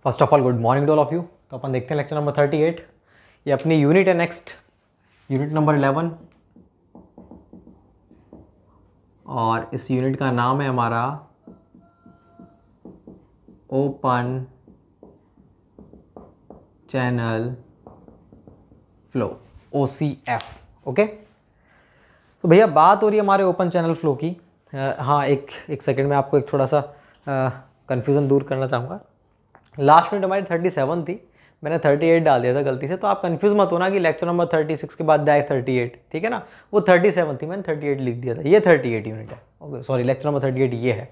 First of all good morning to all of you. तो अपन देखते हैं लेक्चर नंबर 38। ये अपनी यूनिट है नेक्स्ट, यूनिट नंबर 11, और इस यूनिट का नाम है हमारा open channel flow, OCF। Okay, तो भैया बात हो रही है हमारे ओपन चैनल फ्लो की। हाँ, एक सेकंड में आपको एक थोड़ा सा कन्फ्यूज़न दूर करना चाहूँगा। लास्ट मिनट हमारी 37 थी, मैंने 38 डाल दिया था गलती से, तो आप कंफ्यूज मत होना कि लेक्चर नंबर 36 के बाद डायरेक्ट 38, ठीक है ना। वो 37 थी, मैंने 38 लिख दिया था। ये 38 यूनिट है, ओके सॉरी, लेक्चर नंबर 38 ये है।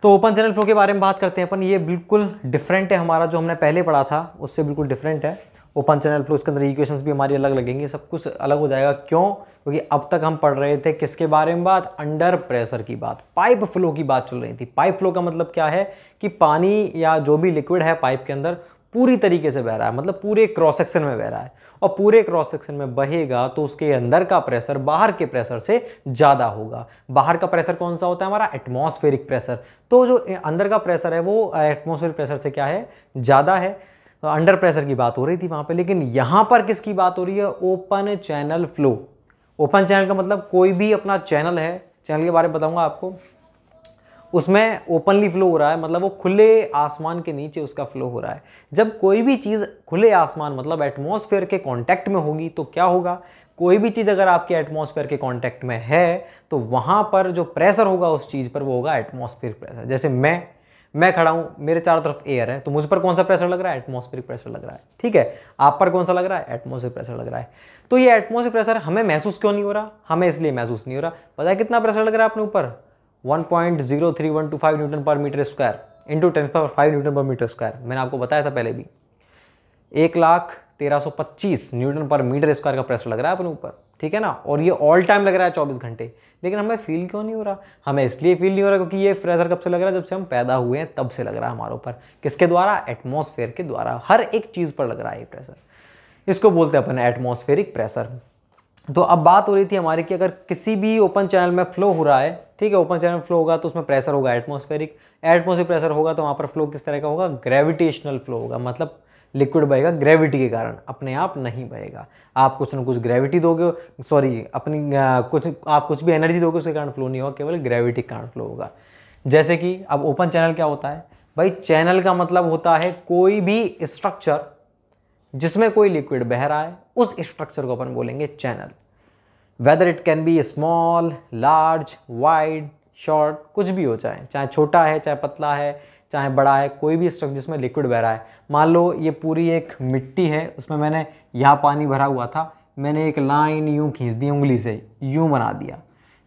तो ओपन चैनल फ्लो के बारे में बात करते हैं अपन। ये बिल्कुल डिफरेंट है, हमारा जो हमने पहले पढ़ा था उससे बिल्कुल डिफरेंट है ओपन चैनल फ्लो। इसके अंदर इक्वेशंस भी हमारी अलग लगेंगी, सब कुछ अलग हो जाएगा। क्यों? क्योंकि अब तक हम पढ़ रहे थे किसके बारे में बात, अंडर प्रेशर की बात, पाइप फ्लो की बात चल रही थी। पाइप फ्लो का मतलब क्या है कि पानी या जो भी लिक्विड है पाइप के अंदर पूरी तरीके से बह रहा है, मतलब पूरे क्रॉस सेक्शन में बह रहा है, और पूरे क्रॉस सेक्शन में बहेगा तो उसके अंदर का प्रेशर बाहर के प्रेशर से ज़्यादा होगा। बाहर का प्रेशर कौन सा होता है? हमारा एटमॉस्फेरिक प्रेशर। तो जो अंदर का प्रेशर है वो एटमॉस्फेरिक प्रेशर से क्या है, ज़्यादा है। तो अंडर प्रेशर की बात हो रही थी वहाँ पे, लेकिन यहाँ पर किसकी बात हो रही है? Open channel flow. Open channel का मतलब कोई भी अपना चैनल है, चैनल के बारे में बताऊंगा आपको, उसमें ओपनली फ्लो हो रहा है, मतलब वो खुले आसमान के नीचे उसका फ्लो हो रहा है। जब कोई भी चीज़ खुले आसमान मतलब एटमॉस्फेयर के कांटेक्ट में होगी तो क्या होगा? कोई भी चीज़ अगर आपके एटमॉस्फेयर के कांटेक्ट में है तो वहाँ पर जो प्रेशर होगा उस चीज़ पर वो होगा एटमॉस्फेरिक प्रेशर। जैसे मैं खड़ा हूँ, मेरे चारों तरफ एयर है, तो मुझ पर कौन सा प्रेशर लग रहा है? एटमॉस्फेरिक प्रेशर लग रहा है, ठीक है। आप पर कौन सा लग रहा है? एटमॉस्फेरिक प्रेशर लग रहा है। तो ये एटमॉस्फेरिक प्रेशर हमें महसूस क्यों नहीं हो रहा? हमें इसलिए महसूस नहीं हो रहा, पता है कितना प्रेशर लग रहा है अपने ऊपर? 1.03125 न्यूटन पर मीटर स्क्वायर इंटू 10⁵ न्यूटन पर मीटर स्क्वायर। मैंने आपको बताया था पहले भी, 1,1325 न्यूटन पर मीटर स्क्वायर का प्रेशर लग रहा है अपने ऊपर, ठीक है ना। और ये ऑल टाइम लग रहा है 24 घंटे, लेकिन हमें फील क्यों नहीं हो रहा? हमें इसलिए फील नहीं हो रहा क्योंकि ये प्रेशर कब से लग रहा है? जब से हम पैदा हुए हैं तब से लग रहा है हमारे ऊपर। किसके द्वारा? एटमॉस्फेयर के द्वारा। हर एक चीज़ पर लग रहा है ये प्रेशर, इसको बोलते हैं अपन एटमॉस्फेरिक प्रेशर। तो अब बात हो रही थी हमारी कि अगर किसी भी ओपन चैनल में फ्लो हो रहा है, ठीक है, ओपन चैनल फ्लो होगा तो उसमें प्रेशर होगा एटमॉस्फेरिक प्रेशर होगा तो वहाँ पर फ्लो किस तरह का होगा? ग्रेविटेशनल फ्लो होगा। मतलब लिक्विड बहेगा ग्रेविटी के कारण, अपने आप नहीं बहेगा। आप कुछ ना कुछ ग्रेविटी दोगे, सॉरी अपनी आप कुछ भी एनर्जी दोगे उसके कारण फ्लो नहीं होगा, केवल ग्रेविटी के कारण फ्लो होगा। जैसे कि अब ओपन चैनल क्या होता है भाई? चैनल का मतलब होता है कोई भी स्ट्रक्चर जिसमें कोई लिक्विड बह रहा है, उस स्ट्रक्चर को अपन बोलेंगे channel. Whether it can be small, large, wide, short, कुछ भी हो, चाहे छोटा है, चाहे पतला है, चाहे बड़ा है, कोई भी स्ट्रक्चर जिसमें लिक्विड बह रहा है। मान लो ये पूरी एक मिट्टी है, उसमें मैंने यहाँ पानी भरा हुआ था, मैंने एक लाइन यूँ खींच दी उंगली से, यूँ बना दिया।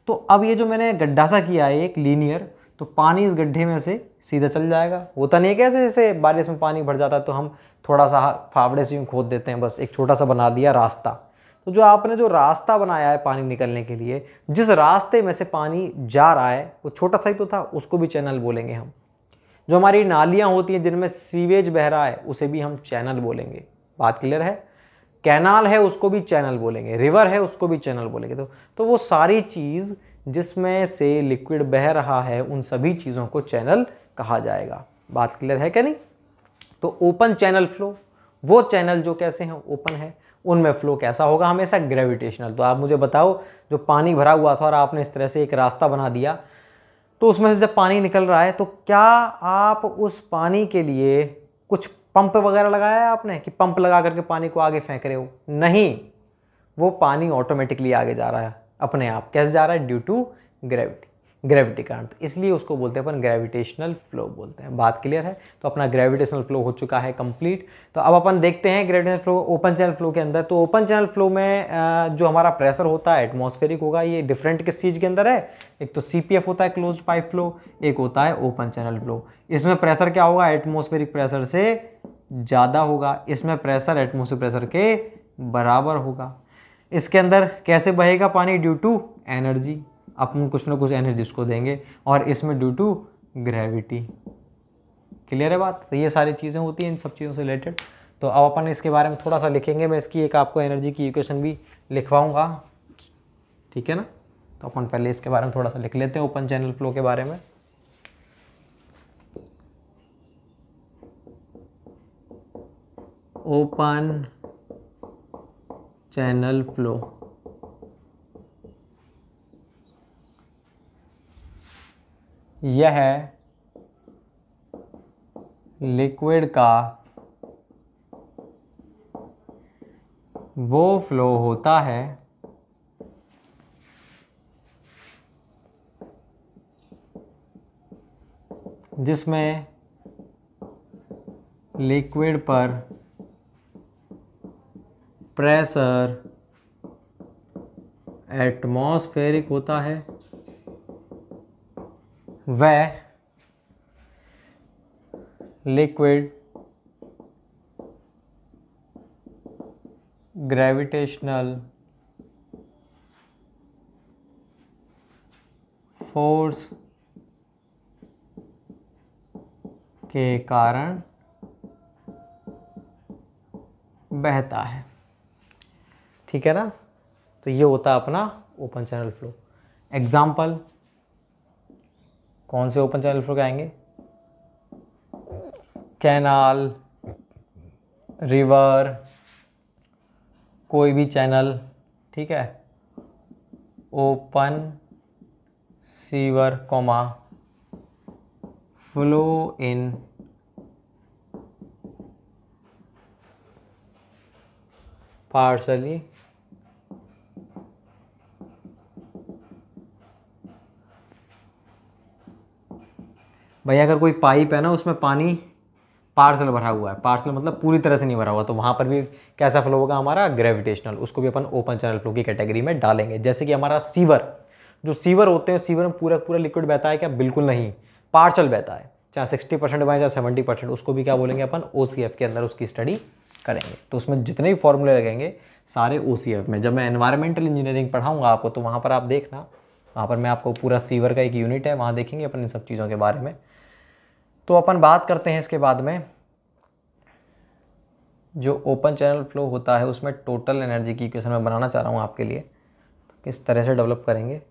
तो अब ये जो मैंने गड्ढा सा किया है एक लीनियर, तो पानी इस गड्ढे में से सीधा चल जाएगा। होता नहीं है कैसे? जैसे बारिश में पानी भर जाता है तो हम थोड़ा सा फावड़े से यूँ खोद देते हैं, बस एक छोटा सा बना दिया रास्ता। तो जो आपने जो रास्ता बनाया है पानी निकलने के लिए, जिस रास्ते में से पानी जा रहा है वो छोटा सा ही तो था, उसको भी चैनल बोलेंगे हम। जो हमारी नालियाँ होती हैं जिनमें सीवेज बह रहा है उसे भी हम चैनल बोलेंगे। बात क्लियर है? कैनाल है उसको भी चैनल बोलेंगे, रिवर है उसको भी चैनल बोलेंगे। तो वो सारी चीज़ जिसमें से लिक्विड बह रहा है उन सभी चीज़ों को चैनल कहा जाएगा। बात क्लियर है क्या नहीं? तो ओपन चैनल फ्लो, वो चैनल जो कैसे हैं? ओपन है, उनमें फ्लो कैसा होगा? हमेशा ग्रेविटेशनल। तो आप मुझे बताओ, जो पानी भरा हुआ था और आपने इस तरह से एक रास्ता बना दिया, तो उसमें से जब पानी निकल रहा है तो क्या आप उस पानी के लिए कुछ पंप वगैरह लगाया है आपने कि पंप लगा करके पानी को आगे फेंक रहे हो? नहीं, वो पानी ऑटोमेटिकली आगे जा रहा है अपने आप। कैसे जा रहा है? ड्यू टू ग्रेविटी कारण। तो इसलिए उसको बोलते हैं अपन ग्रेविटेशनल फ्लो बोलते हैं। बात क्लियर है? तो अपना ग्रेविटेशनल फ्लो हो चुका है कंप्लीट। तो अब अपन देखते हैं gravitational flow open channel flow के अंदर। तो ओपन चैनल फ्लो में जो हमारा प्रेशर होता है एटमॉस्फेरिक होगा। ये डिफरेंट किस चीज़ के अंदर है? एक तो CPF होता है क्लोज्ड पाइप फ्लो, एक होता है ओपन चैनल फ्लो। इसमें प्रेशर क्या होगा? एटमॉस्फेरिक प्रेशर से ज़्यादा होगा। इसमें प्रेशर एटमॉस्फेरिक प्रेशर के बराबर होगा। इसके अंदर कैसे बहेगा पानी? ड्यू टू एनर्जी, अपन कुछ ना कुछ एनर्जी उसको देंगे, और इसमें ड्यू टू ग्रेविटी। क्लियर है बात? तो ये सारी चीज़ें होती हैं इन सब चीज़ों से रिलेटेड। तो अब अपन इसके बारे में थोड़ा सा लिखेंगे, मैं इसकी एक आपको एनर्जी की इक्वेशन भी लिखवाऊंगा, ठीक है ना। तो अपन पहले इसके बारे में थोड़ा सा लिख लेते हैं ओपन चैनल फ्लो के बारे में। Open channel flow. यह लिक्विड का वो फ्लो होता है जिसमें लिक्विड पर प्रेशर एटमॉस्फेरिक होता है, वह लिक्विड ग्रेविटेशनल फोर्स के कारण बहता है। ठीक है ना। तो ये होता है अपना ओपन चैनल फ्लो। एग्जाम्पल कौन से ओपन चैनल फ्लो के आएंगे? कैनाल, रिवर, कोई भी चैनल, ठीक है, open sewer comma flow in partially भैया अगर कोई पाइप है ना उसमें पानी पार्सल भरा हुआ है, पार्सल मतलब पूरी तरह से नहीं भरा हुआ, तो वहाँ पर भी कैसा फ्लो होगा हमारा? ग्रेविटेशनल। उसको भी अपन ओपन चैनल फ्लो की कैटेगरी में डालेंगे। जैसे कि हमारा सीवर, जो सीवर होते हैं, सीवर में पूरा पूरा लिक्विड बहता है क्या? बिल्कुल नहीं, पार्शल बहता है, चाहे 60% बहे चाहे 70%, उसको भी क्या बोलेंगे अपन? OCF के अंदर उसकी स्टडी करेंगे। तो उसमें जितने भी फॉर्मूले लगेंगे सारे OCF में। जब मैं एनवायरमेंटल इंजीनियरिंग पढ़ाऊँगा आपको तो वहाँ पर आप देखना, वहाँ पर मैं आपको पूरा सीवर का एक यूनिट है, वहाँ देखेंगे अपन इन सब चीज़ों के बारे में। तो अपन बात करते हैं इसके बाद में, जो ओपन चैनल फ्लो होता है उसमें टोटल एनर्जी की इक्वेशन मैं बनाना चाह रहा हूँ आपके लिए। तो किस तरह से डेवलप करेंगे?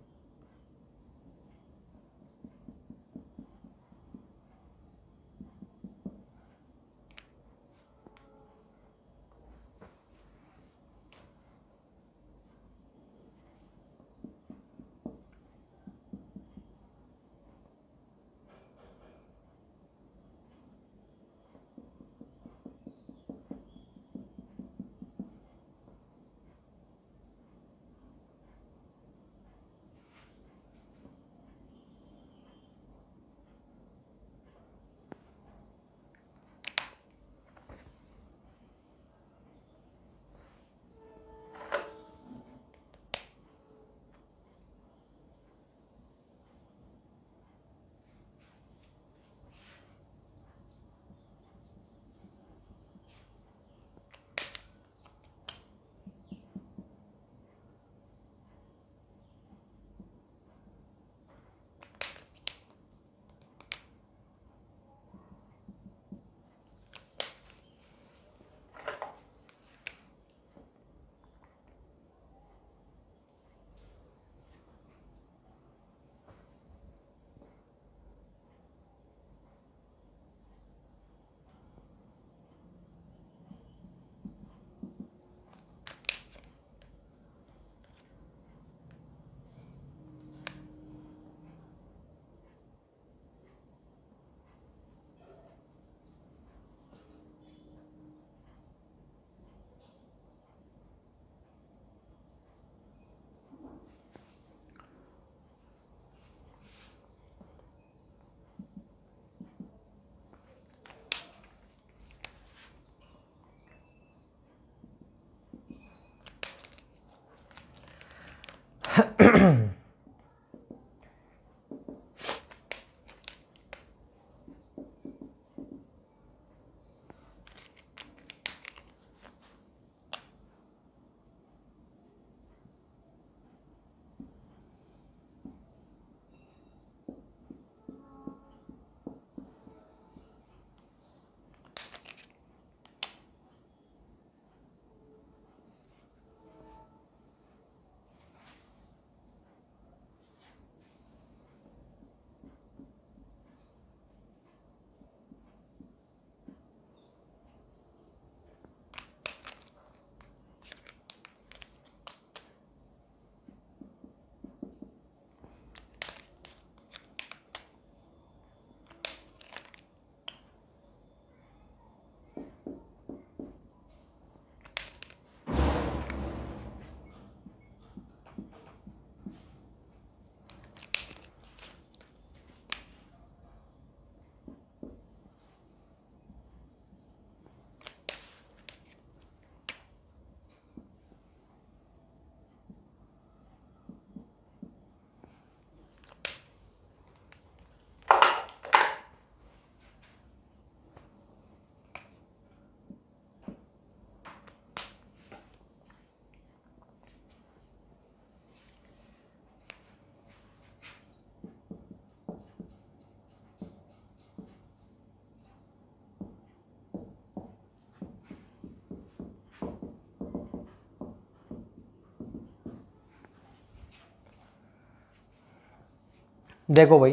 देखो भाई,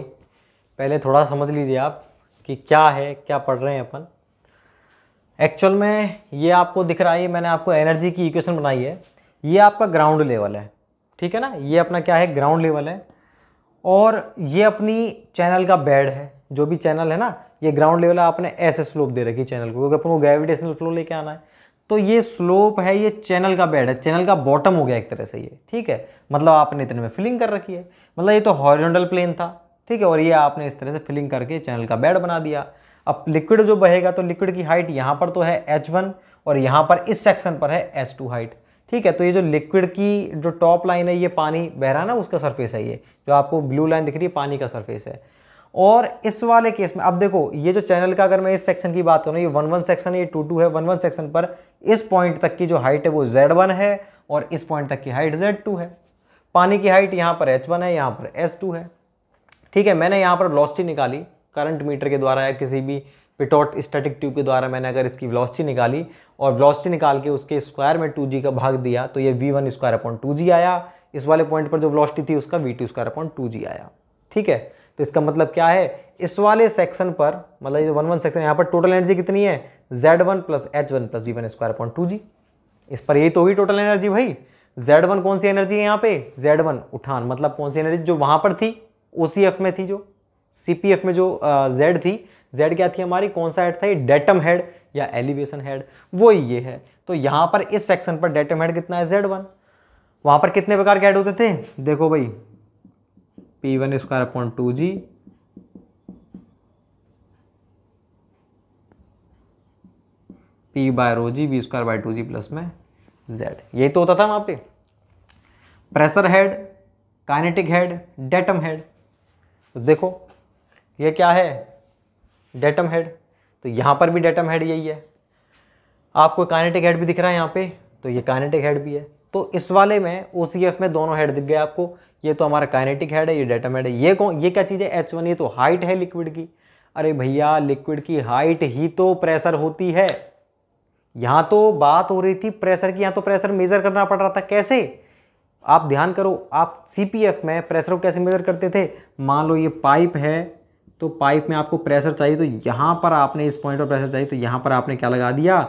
पहले थोड़ा समझ लीजिए आप कि क्या है, क्या पढ़ रहे हैं अपन। एक्चुअल में ये आपको दिख रहा है, मैंने आपको एनर्जी की इक्वेशन बनाई है, ये आपका ग्राउंड लेवल है, ठीक है ना। ये अपना क्या है, ग्राउंड लेवल है, और ये अपनी चैनल का बेड है। जो भी चैनल है ना, ये ग्राउंड लेवल है, आपने ऐसे स्लोप दे रखी चैनल को, क्योंकि अपन को ग्रेविटेशनल फ्लो लेके आना है। तो ये स्लोप है, ये चैनल का बेड है, चैनल का बॉटम हो गया एक तरह से ये, ठीक है। मतलब आपने इतने में फिलिंग कर रखी है, मतलब ये तो हॉरिजॉन्टल प्लेन था, ठीक है, और ये आपने इस तरह से फिलिंग करके चैनल का बेड बना दिया। अब लिक्विड जो बहेगा, तो लिक्विड की हाइट यहाँ पर तो है h1 और यहाँ पर इस सेक्शन पर है h2 हाइट, ठीक है। तो ये जो लिक्विड की जो टॉप लाइन है, ये पानी बह रहा है ना, उसका सरफेस है, ये जो आपको ब्लू लाइन दिख रही है पानी का सरफेस है। और इस वाले केस में अब देखो, ये जो चैनल का अगर मैं इस सेक्शन की बात करूँ, ये 1 1 सेक्शन है, ये 2 2 है। 1 1 सेक्शन पर इस पॉइंट तक की जो हाइट है वो z1 है, और इस पॉइंट तक की हाइट z2 है। पानी की हाइट यहाँ पर h1 है, यहाँ पर s2 है, ठीक है। मैंने यहाँ पर वेलोसिटी निकाली करंट मीटर के द्वारा या किसी भी पिटोट स्टैटिक ट्यूब के द्वारा, मैंने अगर इसकी वेलोसिटी निकाली और वेलोसिटी निकाल के उसके स्क्वायर में 2g का भाग दिया, तो ये v1 स्क्वायर अपॉन 2g आया। इस वाले पॉइंट पर जो वेलोसिटी थी उसका v2 स्क्वायर अपॉन 2g आया, ठीक है। तो इसका मतलब क्या है, इस वाले सेक्शन पर, मतलब ये 1 1 सेक्शन, यहाँ पर टोटल एनर्जी कितनी है, z1 plus h1 plus v1 square upon 2g। इस पर यही तो हुई टोटल एनर्जी भाई। z1 कौन सी एनर्जी है यहाँ पे, z1 उठान, मतलब कौन सी एनर्जी जो वहां पर थी OCF में थी, जो CPF में जो Z थी, Z क्या थी हमारी, कौन सा हेड था, ये डेटम हेड या एलिवेशन हेड, वो ये है। तो यहाँ पर इस सेक्शन पर डेटम हेड कितना है, Z1। वहां पर कितने प्रकार के हेड होते थे, देखो भाई, P1 square upon 2g, P by rho g, V square by 2g plus में Z, यही तो होता था वहां पे। Pressure head, kinetic head, datum head. तो देखो ये क्या है, डेटम हेड, तो यहाँ पर भी डेटम हेड यही है। आपको काइनेटिक हेड भी दिख रहा है यहाँ पे, तो ये काइनेटिक हेड भी है। तो इस वाले में OCF में दोनों हेड दिख गए आपको। ये तो हमारा काइनेटिक हेड है, ये डेटम हेड है। ये क्या चीज़ है, H1, ये तो हाइट है लिक्विड की। अरे भैया, लिक्विड की हाइट ही तो प्रेशर होती है। यहाँ तो बात हो रही थी प्रेशर की, यहाँ तो प्रेशर मेजर करना पड़ रहा था। कैसे, आप ध्यान करो, आप CPF में प्रेशर को कैसे मेजर करते थे। मान लो ये पाइप है, तो पाइप में आपको प्रेशर चाहिए, तो यहाँ पर आपने इस पॉइंट पर प्रेशर चाहिए, तो यहाँ पर आपने क्या लगा दिया,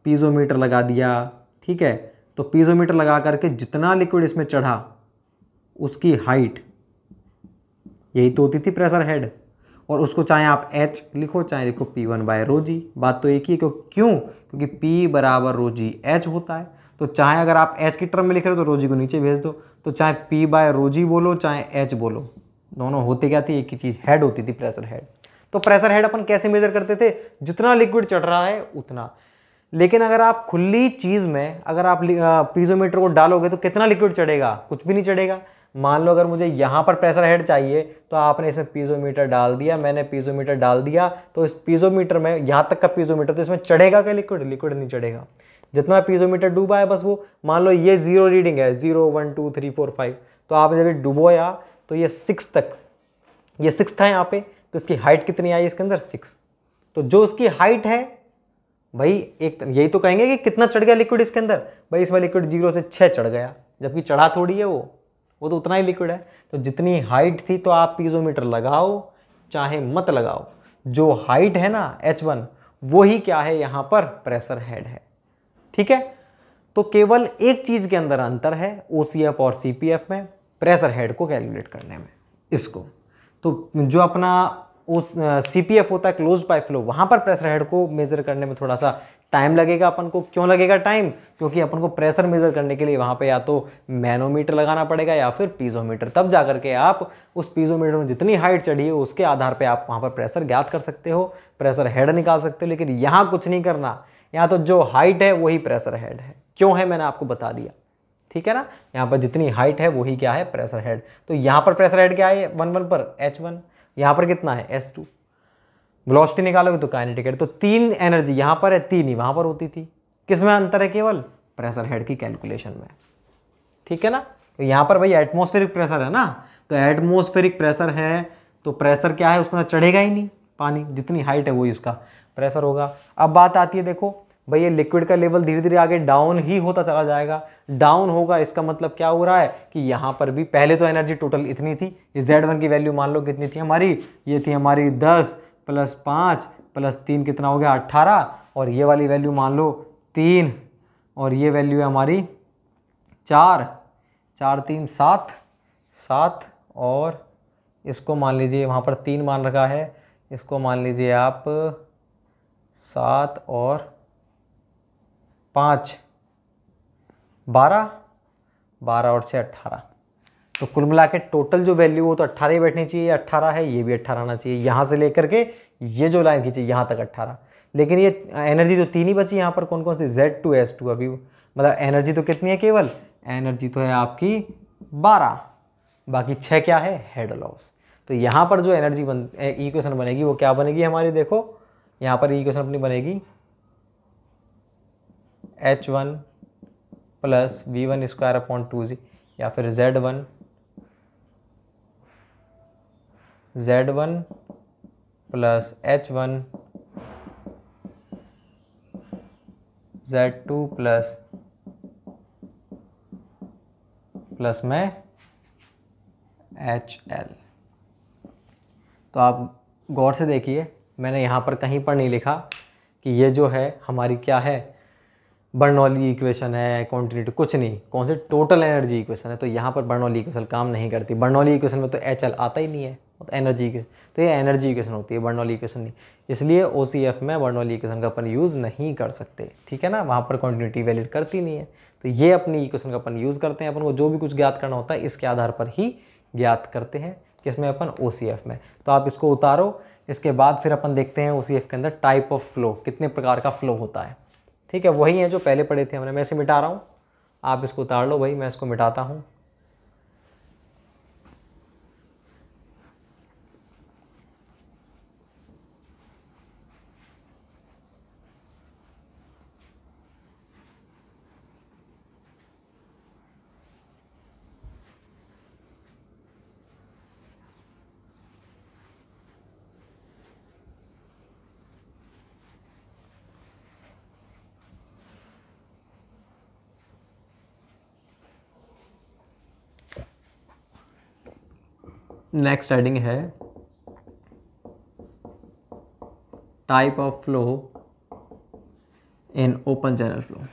पीजोमीटर लगा दिया, ठीक है। तो पीजोमीटर लगा करके जितना लिक्विड इसमें चढ़ा उसकी हाइट, यही तो होती थी प्रेशर हेड। और उसको चाहे आप H लिखो, चाहे लिखो P1 बाय रो जी, बात तो एक ही। क्यों, क्योंकि P बराबर रो जी H होता है। तो चाहे अगर आप H की टर्म में लिख रहे हो तो रो जी को नीचे भेज दो, तो चाहे P बाय रो जी बोलो, चाहे H बोलो, दोनों होते क्या थी, एक ही चीज़, हेड होती थी, प्रेशर हेड। तो प्रेशर हेड अपन कैसे मेजर करते थे, जितना लिक्विड चढ़ रहा है उतना। लेकिन अगर आप खुली चीज़ में अगर आप पीजोमीटर को डालोगे तो कितना लिक्विड चढ़ेगा, कुछ भी नहीं चढ़ेगा। मान लो अगर मुझे यहाँ पर प्रेशर हेड चाहिए, तो आपने इसमें पीजोमीटर डाल दिया, मैंने पीजोमीटर डाल दिया, तो इस पीजोमीटर में यहाँ तक का पीजोमीटर, तो इसमें चढ़ेगा क्या लिक्विड, लिक्विड नहीं चढ़ेगा। जितना पीजोमीटर डूबा है बस वो, मान लो ये 0 रीडिंग है, 0 1 2 3 4 5, तो आपने जब डुबोया तो ये 6 तक, ये 6 था यहाँ पे, तो इसकी हाइट कितनी आई इसके अंदर, 6। तो जो इसकी हाइट है भाई, एक यही तो कहेंगे कि कितना चढ़ गया लिक्विड इसके अंदर, भाई इसमें लिक्विड 0 से 6 चढ़ गया, जबकि चढ़ा थोड़ी है वो तो उतना ही लिक्विड है। तो जितनी हाइट थी, तो आप पीजोमीटर लगाओ चाहे मत लगाओ, जो हाइट है ना H1, वो ही क्या है यहाँ पर प्रेशर हेड है, ठीक है। तो केवल एक चीज के अंदर अंतर है OCF और CPF में, प्रेशर हेड को कैलकुलेट करने में। इसको तो जो अपना उस CPF होता है क्लोज्ड पाइप फ्लो, वहाँ पर प्रेशर हेड को मेज़र करने में थोड़ा सा टाइम लगेगा अपन को। क्यों लगेगा टाइम? क्योंकि अपन को प्रेशर मेज़र करने के लिए वहाँ पे या तो मैनोमीटर लगाना पड़ेगा या फिर पीजोमीटर, तब जा करके आप उस पीजोमीटर में जितनी हाइट चढ़ी है उसके आधार पर आप वहाँ पर प्रेशर ज्ञात कर सकते हो, प्रेशर हेड निकाल सकते हो। लेकिन यहाँ कुछ नहीं करना, यहाँ तो जो हाइट है वही प्रेशर हेड है। क्यों है मैंने आपको बता दिया, ठीक है ना। यहाँ पर जितनी हाइट है वही क्या है, प्रेशर हेड। तो यहाँ पर प्रेशर हेड क्या है 1 1 पर H1, यहाँ पर कितना है S2। वेलोसिटी निकालोगे तो काइनेटिक हेड। तो 3 एनर्जी यहाँ पर है, 3 ही वहाँ पर होती थी। किसमें अंतर है? केवल प्रेशर हेड की कैलकुलेशन में, ठीक है ना। तो यहाँ पर भाई एटमॉस्फेरिक प्रेशर है ना, तो एटमॉस्फेरिक प्रेशर है तो प्रेशर क्या है, उसको चढ़ेगा ही नहीं, पानी जितनी हाइट है वही उसका प्रेशर होगा। अब बात आती है, देखो भाई ये लिक्विड का लेवल धीरे धीरे आगे डाउन ही होता चला जाएगा। डाउन होगा इसका मतलब क्या हो रहा है कि यहाँ पर भी पहले तो एनर्जी टोटल इतनी थी, इस Z1 की वैल्यू मान लो कितनी थी हमारी, ये थी हमारी 10 + 5 + 3 कितना हो गया 18, और ये वाली वैल्यू मान लो 3, और ये वैल्यू है हमारी 4 4 3 7 7, और इसको मान लीजिए वहाँ पर 3 मान रखा है, इसको मान लीजिए आप 7 और 5 12 12 और 6 18। तो कुल मिला के टोटल जो वैल्यू हो तो 18 ही बैठनी चाहिए, 18 है, ये भी 18 आना चाहिए। यहाँ से लेकर के ये जो लाइन खींची यहाँ तक 18। लेकिन ये एनर्जी तो 3 ही बची यहाँ पर, कौन कौन सी, Z2 S2। अभी मतलब एनर्जी तो कितनी है, केवल एनर्जी तो है आपकी 12, बाकी 6 क्या है, हेड लॉस। तो यहाँ पर जो एनर्जी इक्वेशन बनेगी वो क्या बनेगी हमारी, देखो यहाँ पर इक्वेशन अपनी बनेगी H1 + V1² 2G, या फिर Z1 + H1 Z2 प्लस में HL। तो आप गौर से देखिए, मैंने यहाँ पर कहीं पर नहीं लिखा कि ये जो है हमारी क्या है, बर्नौली इक्वेशन है, कॉन्टिन्यूटी, कुछ नहीं। कौन से, टोटल एनर्जी इक्वेशन है। तो यहाँ पर बर्नौली इक्वेशन काम नहीं करती। बर्नौली इक्वेशन में तो HL आता ही नहीं है, तो एनर्जी इक्वेशन, तो ये एनर्जी इक्वेशन होती है, बर्नौली इक्वेशन नहीं। इसलिए OCF में बर्नौली इक्वेशन का अपन यूज़ नहीं कर सकते, ठीक है ना, वहाँ पर कॉन्टिन्यूटी वैलिड करती नहीं है। तो ये अपनी इक्वेशन का अपन यूज़ करते हैं। अपन को जो भी कुछ ज्ञात करना होता है इसके आधार पर ही ज्ञात करते हैं, किसमें, अपन OCF में। तो आप इसको उतारो, इसके बाद फिर अपन देखते हैं OCF के अंदर टाइप ऑफ फ्लो, कितने प्रकार का फ्लो होता है, ठीक है। वही है जो पहले पढ़े थे हमने। मैं इसे मिटा रहा हूँ, आप इसको उतार लो भाई, मैं इसको मिटाता हूँ। नेक्स्ट हेडिंग है type of flow in open channel flow.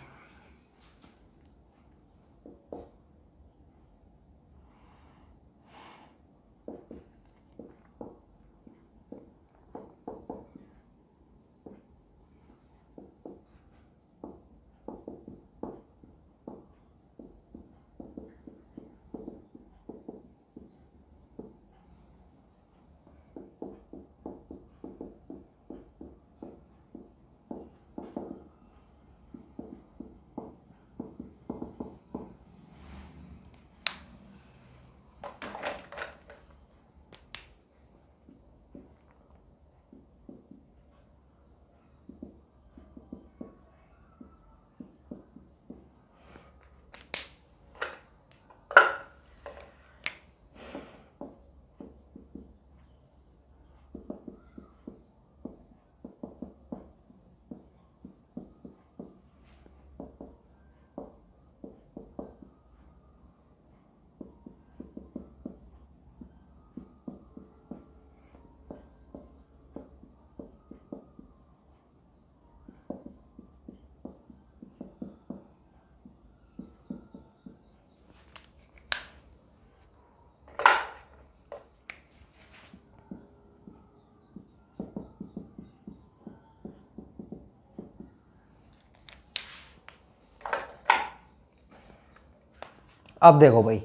अब देखो भाई,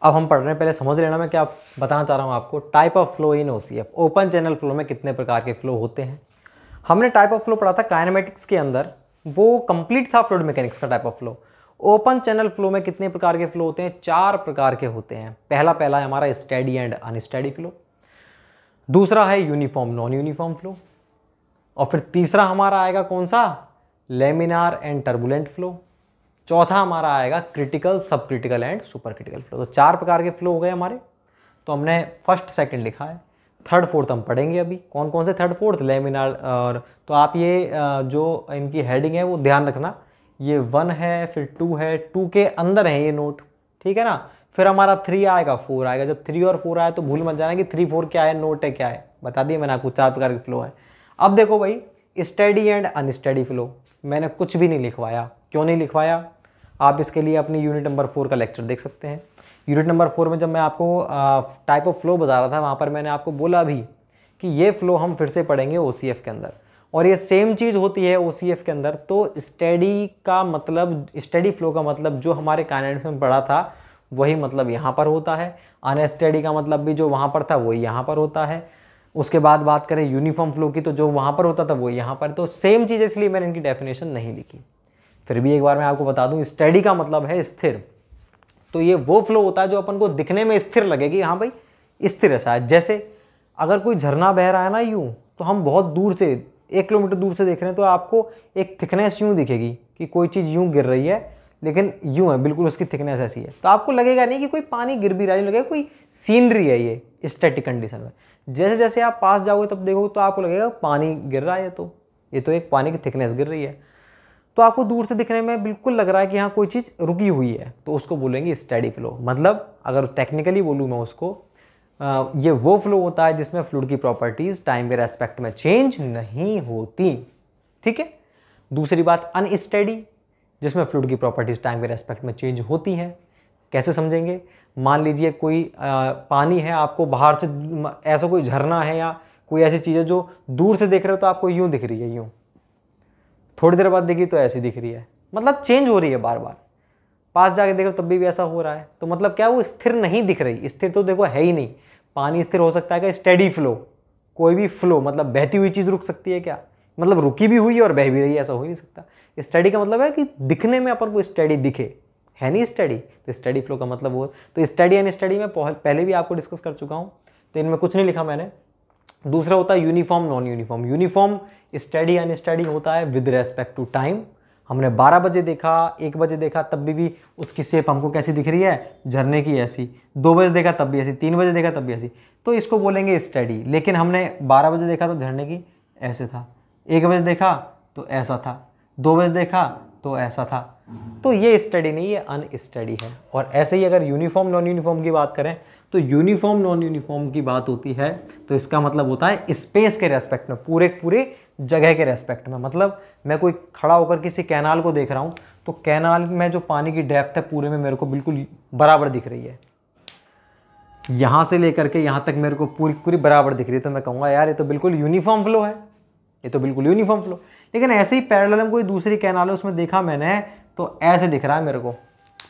अब हम पढ़ रहे हैं, पहले समझ लेना मैं क्या बताना चाह रहा हूँ आपको। Type of flow in OCF, open channel flow में कितने प्रकार के फ्लो होते हैं। हमने टाइप ऑफ फ्लो पढ़ा था काइनेमेटिक्स के अंदर, वो कंप्लीट था फ्लूइड मैकेनिक्स का type of flow. Open channel flow में कितने प्रकार के फ्लो होते हैं, 4 प्रकार के होते हैं। पहला है हमारा स्टेडी एंड अनस्टेडी फ्लो, दूसरा है यूनिफॉर्म नॉन यूनिफॉर्म फ्लो, और फिर तीसरा हमारा आएगा कौन सा, लेमिनार एंड टर्बुलेंट फ्लो, चौथा हमारा आएगा क्रिटिकल, सब critical and super critical flow. तो 4 प्रकार के फ्लो हो गए हमारे। तो हमने फर्स्ट सेकंड लिखा है, थर्ड फोर्थ हम पढ़ेंगे अभी। कौन कौन से थर्ड फोर्थ, लेमिनार, और तो आप ये जो इनकी हेडिंग है वो ध्यान रखना, ये 1 है, फिर 2 है, 2 के अंदर है ये नोट, ठीक है ना। फिर हमारा 3 आएगा, 4 आएगा। जब 3 और 4 आए तो भूल मत जाना कि 3 4 क्या है, नोट है क्या है, बता दिए मैंने आपको 4 प्रकार के फ्लो है। अब देखो भाई, स्टेडी एंड अनस्टेडी फ्लो, मैंने कुछ भी नहीं लिखवाया। क्यों नहीं लिखवाया, आप इसके लिए अपनी यूनिट नंबर 4 का लेक्चर देख सकते हैं। यूनिट नंबर 4 में जब मैं आपको टाइप ऑफ फ्लो बता रहा था, वहाँ पर मैंने आपको बोला भी कि ये फ्लो हम फिर से पढ़ेंगे ओसीएफ के अंदर, और ये सेम चीज़ होती है ओसीएफ के अंदर। तो स्टेडी का मतलब, स्टेडी फ्लो का मतलब जो हमारे काइनेटिक्स में पढ़ा था वही मतलब यहाँ पर होता है। अनस्टेडी का मतलब भी जो वहाँ पर था वही यहाँ पर होता है। उसके बाद बात करें यूनिफॉर्म फ्लो की, तो जो वहाँ पर होता था वो यहाँ पर, तो सेम चीज़, इसलिए मैंने इनकी डेफिनेशन नहीं लिखी। फिर भी एक बार मैं आपको बता दूं, स्टेडी का मतलब है स्थिर। तो ये वो फ्लो होता है जो अपन को दिखने में स्थिर लगे कि हाँ भाई स्थिर है शायद। जैसे अगर कोई झरना बह रहा है ना यूं, तो हम बहुत दूर से 1 किलोमीटर दूर से देख रहे हैं तो आपको एक थिकनेस यूं दिखेगी कि कोई चीज़ यूं गिर रही है, लेकिन यूं है बिल्कुल, उसकी थिकनेस ऐसी है। तो आपको लगेगा नहीं कि कोई पानी गिर भी रहा है, लगेगा कोई सीनरी है ये स्टैटिक कंडीशन में। जैसे जैसे आप पास जाओगे तब देखोगे तो आपको लगेगा पानी गिर रहा है, तो ये तो एक पानी की थिकनेस गिर रही है। तो आपको दूर से दिखने में बिल्कुल लग रहा है कि हाँ कोई चीज़ रुकी हुई है, तो उसको बोलेंगे स्टेडी फ्लो। मतलब अगर टेक्निकली बोलूँ मैं उसको, ये वो फ्लो होता है जिसमें फ्लूइड की प्रॉपर्टीज टाइम के रेस्पेक्ट में चेंज नहीं होती, ठीक है। दूसरी बात अनस्टेडी, जिसमें फ्लूइड की प्रॉपर्टीज टाइम के रेस्पेक्ट में चेंज होती है। कैसे समझेंगे, मान लीजिए कोई पानी है, आपको बाहर से ऐसा कोई झरना है या कोई ऐसी चीज़ है जो दूर से देख रहे हो तो आपको यूँ दिख रही है, यूँ थोड़ी देर बाद देखी तो ऐसी दिख रही है, मतलब चेंज हो रही है बार बार। पास जाके देखो तब भी ऐसा हो रहा है, तो मतलब क्या, वो स्थिर नहीं दिख रही। स्थिर तो देखो है ही नहीं। पानी स्थिर हो सकता है क्या, स्टेडी फ्लो, कोई भी फ्लो, मतलब बहती हुई चीज़ रुक सकती है क्या, मतलब रुकी भी हुई है और बह भी रही है, ऐसा हो ही नहीं सकता। स्टेडी का मतलब है कि दिखने में अपन को स्टेडी दिखे, है नहीं स्टेडी, तो स्टेडी फ्लो का मतलब वो। तो स्टेडी एंड स्टेडी में पहले भी आपको डिस्कस कर चुका हूँ, तो इनमें कुछ नहीं लिखा मैंने। दूसरा होता है uniform non uniform. Uniform study unsteady होता है विद रेस्पेक्ट टू टाइम। हमने 12 बजे देखा, 1 बजे देखा, तब भी उसकी शेप हमको कैसी दिख रही है, झरने की ऐसी। 2 बजे देखा तब भी ऐसी, 3 बजे देखा तब भी ऐसी, तो इसको बोलेंगे स्टडी। लेकिन हमने 12 बजे देखा तो झरने की ऐसे था, 1 बजे देखा तो ऐसा था, 2 बजे देखा तो ऐसा था, तो ये स्टडी नहीं, ये अनस्टडी है। और ऐसे ही अगर यूनिफॉर्म नॉन यूनिफॉर्म की बात करें, तो यूनिफॉर्म नॉन यूनिफॉर्म की बात होती है तो इसका मतलब होता है स्पेस के रेस्पेक्ट में, पूरे जगह के रेस्पेक्ट में। मतलब मैं कोई खड़ा होकर किसी कैनाल को देख रहा हूँ, तो कैनाल में जो पानी की डेप्थ है पूरे में मेरे को बिल्कुल बराबर दिख रही है, यहाँ से लेकर के यहाँ तक मेरे को पूरी बराबर दिख रही है, तो मैं कहूँगा यार ये तो बिल्कुल यूनिफॉर्म फ्लो है, ये तो बिल्कुल यूनिफॉर्म फ्लो। लेकिन ऐसे ही पैरेलल कोई दूसरी कैनाल है, उसमें देखा मैंने तो ऐसे दिख रहा है मेरे को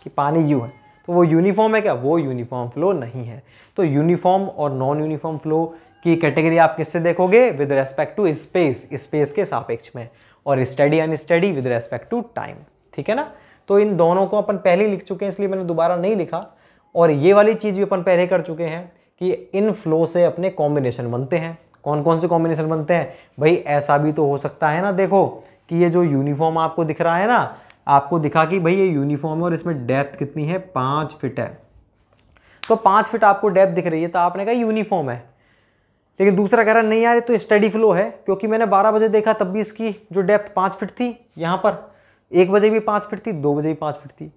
कि पानी यूँ है, तो वो यूनिफॉर्म है क्या, वो यूनिफॉर्म फ्लो नहीं है। तो यूनिफॉर्म और नॉन यूनिफॉर्म फ्लो की कैटेगरी आप किससे देखोगे, with respect to space, space के सापेक्ष में, और steady unsteady with respect to time, ठीक है ना। तो इन दोनों को अपन पहले ही लिख चुके हैं, इसलिए मैंने दोबारा नहीं लिखा। और ये वाली चीज़ भी अपन पहले कर चुके हैं कि इन फ्लो से अपने कॉम्बिनेशन बनते हैं। कौन कौन से कॉम्बिनेशन बनते हैं भाई, ऐसा भी तो हो सकता है ना, देखो कि ये जो यूनिफॉर्म आपको दिख रहा है ना, आपको दिखा कि भाई ये यूनिफॉर्म है और इसमें डेप्थ कितनी है, 5 फीट है, तो 5 फीट आपको डेप्थ दिख रही है, तो आपने कहा यूनिफॉर्म है। लेकिन दूसरा कह रहा नहीं यार ये तो स्टडी फ्लो है, क्योंकि मैंने 12 बजे देखा तब भी इसकी जो डेप्थ 5 फीट थी, यहाँ पर 1 बजे भी 5 फीट थी, 2 बजे भी 5 फीट थी,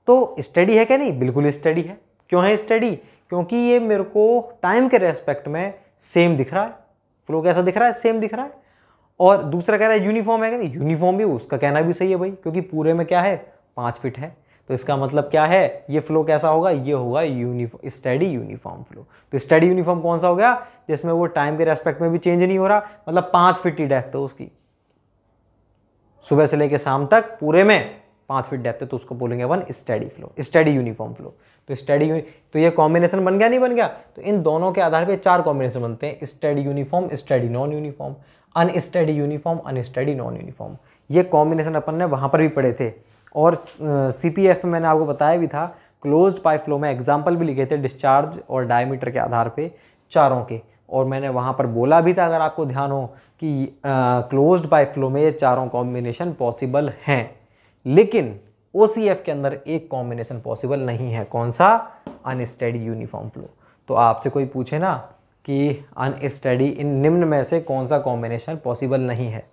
तो स्टडी है क्या, नहीं बिल्कुल स्टडी है। क्यों है स्टडी, क्योंकि ये मेरे को टाइम के रेस्पेक्ट में सेम दिख रहा है, फ्लो कैसा दिख रहा है, सेम दिख रहा है। और दूसरा कह रहा है यूनिफॉर्म है क्या, नहीं यूनिफॉर्म भी, उसका कहना भी सही है भाई, क्योंकि पूरे में क्या है 5 फीट है, तो इसका मतलब क्या है, ये फ्लो कैसा होगा, ये होगा स्टडी यूनिफॉर्म फ्लो। तो स्टडी यूनिफॉर्म कौन सा हो गया, जिसमें वो टाइम के रेस्पेक्ट में भी चेंज नहीं हो रहा, मतलब 5 फीट की डेप्थ है उसकी, सुबह से लेकर शाम तक पूरे में 5 फीट डेप्थ है तो उसको बोलेंगे अपन steady flow, steady uniform flow. तो ये कॉम्बिनेशन बन गया नहीं बन गया? तो इन दोनों के आधार पे 4 कॉम्बिनेशन बनते हैं, steady uniform, steady non uniform, unsteady uniform, unsteady non uniform. ये कॉम्बिनेशन अपन ने वहाँ पर भी पढ़े थे और CPF में मैंने आपको बताया भी था, क्लोज्ड पाइप फ्लो में एग्जाम्पल भी लिखे थे डिस्चार्ज और डायमीटर के आधार पे चारों के, और मैंने वहाँ पर बोला भी था, अगर आपको ध्यान हो, कि क्लोज्ड पाइप फ्लो में ये चारों कॉम्बिनेशन पॉसिबल हैं, लेकिन OCF के अंदर एक कॉम्बिनेशन पॉसिबल नहीं है। कौन सा? Unsteady uniform flow. तो आपसे कोई पूछे ना कि अनस्टेडी इन निम्न में से कौन सा कॉम्बिनेशन पॉसिबल नहीं है,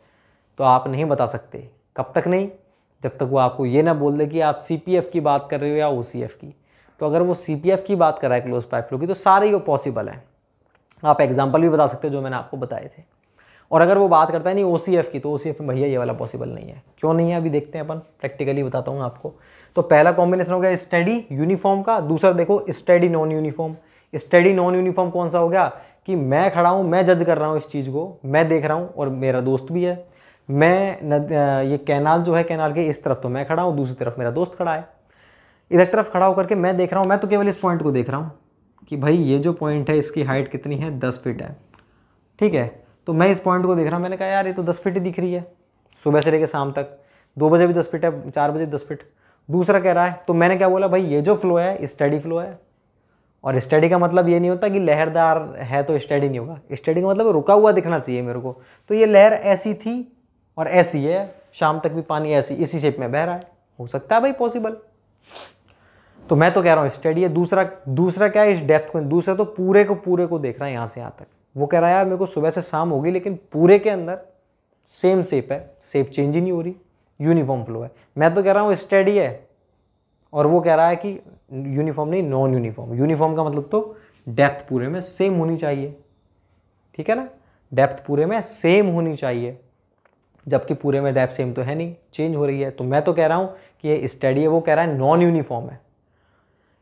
तो आप नहीं बता सकते। कब तक नहीं? जब तक वो आपको ये ना बोल दे कि आप CPF की बात कर रहे हो या OCF की। तो अगर वो CPF की बात कर रहा है क्लोज पाइप फ्लो की, तो सारे ही वो पॉसिबल है। आप एग्जाम्पल भी बता सकते हो जो मैंने आपको बताए थे। और अगर वो बात करता है नहीं OCF की, तो OCF में भैया ये वाला पॉसिबल नहीं है। क्यों नहीं है अभी देखते हैं अपन, प्रैक्टिकली बताता हूँ आपको। तो पहला कॉम्बिनेशन हो गया स्टेडी यूनिफॉर्म का। दूसरा देखो steady non uniform. Steady non uniform कौन सा हो गया? कि मैं खड़ा हूँ, मैं जज कर रहा हूँ इस चीज़ को, मैं देख रहा हूँ और मेरा दोस्त भी है। ये कैनाल जो है, कैनाल के इस तरफ तो मैं खड़ा हूँ, दूसरी तरफ मेरा दोस्त खड़ा है। इधर तरफ खड़ा होकर के मैं देख रहा हूँ, मैं तो केवल इस पॉइंट को देख रहा हूँ कि भाई ये जो पॉइंट है इसकी हाइट कितनी है? 10 फीट है, ठीक है। तो मैं इस पॉइंट को देख रहा हूँ, मैंने कहा यार ये तो 10 फीट ही दिख रही है, सुबह से लेकर शाम तक, 2 बजे भी 10 फीट है, 4 बजे 10 फीट। दूसरा कह रहा है, तो मैंने क्या बोला, भाई ये जो फ्लो है स्टेडी फ्लो है। और स्टेडी का मतलब ये नहीं होता कि लहरदार है तो स्टेडी नहीं होगा। स्टेडी का मतलब रुका हुआ दिखना चाहिए मेरे को। तो ये लहर ऐसी थी और ऐसी है, शाम तक भी पानी ऐसी इसी शेप में बह रहा है, हो सकता है भाई पॉसिबल। तो मैं तो कह रहा हूँ स्टेडी है। दूसरा क्या है? इस डेप्थ को, दूसरा तो पूरे को देख रहा है यहाँ से यहाँ तक। वो कह रहा है यार मेरे को सुबह से शाम होगी लेकिन पूरे के अंदर सेम शेप है, शेप चेंज ही नहीं हो रही, यूनिफॉर्म फ्लो है। मैं तो कह रहा हूँ स्टेडी है और वो कह रहा है कि यूनिफॉर्म नहीं, नॉन यूनिफॉर्म। यूनिफॉर्म का मतलब तो डेप्थ पूरे में सेम होनी चाहिए, ठीक है ना, डेप्थ पूरे में सेम होनी चाहिए, जबकि पूरे में डेप्थ सेम तो है नहीं, चेंज हो रही है। तो मैं तो कह रहा हूँ कि ये स्टेडी है, वो कह रहा है नॉन यूनिफॉर्म है,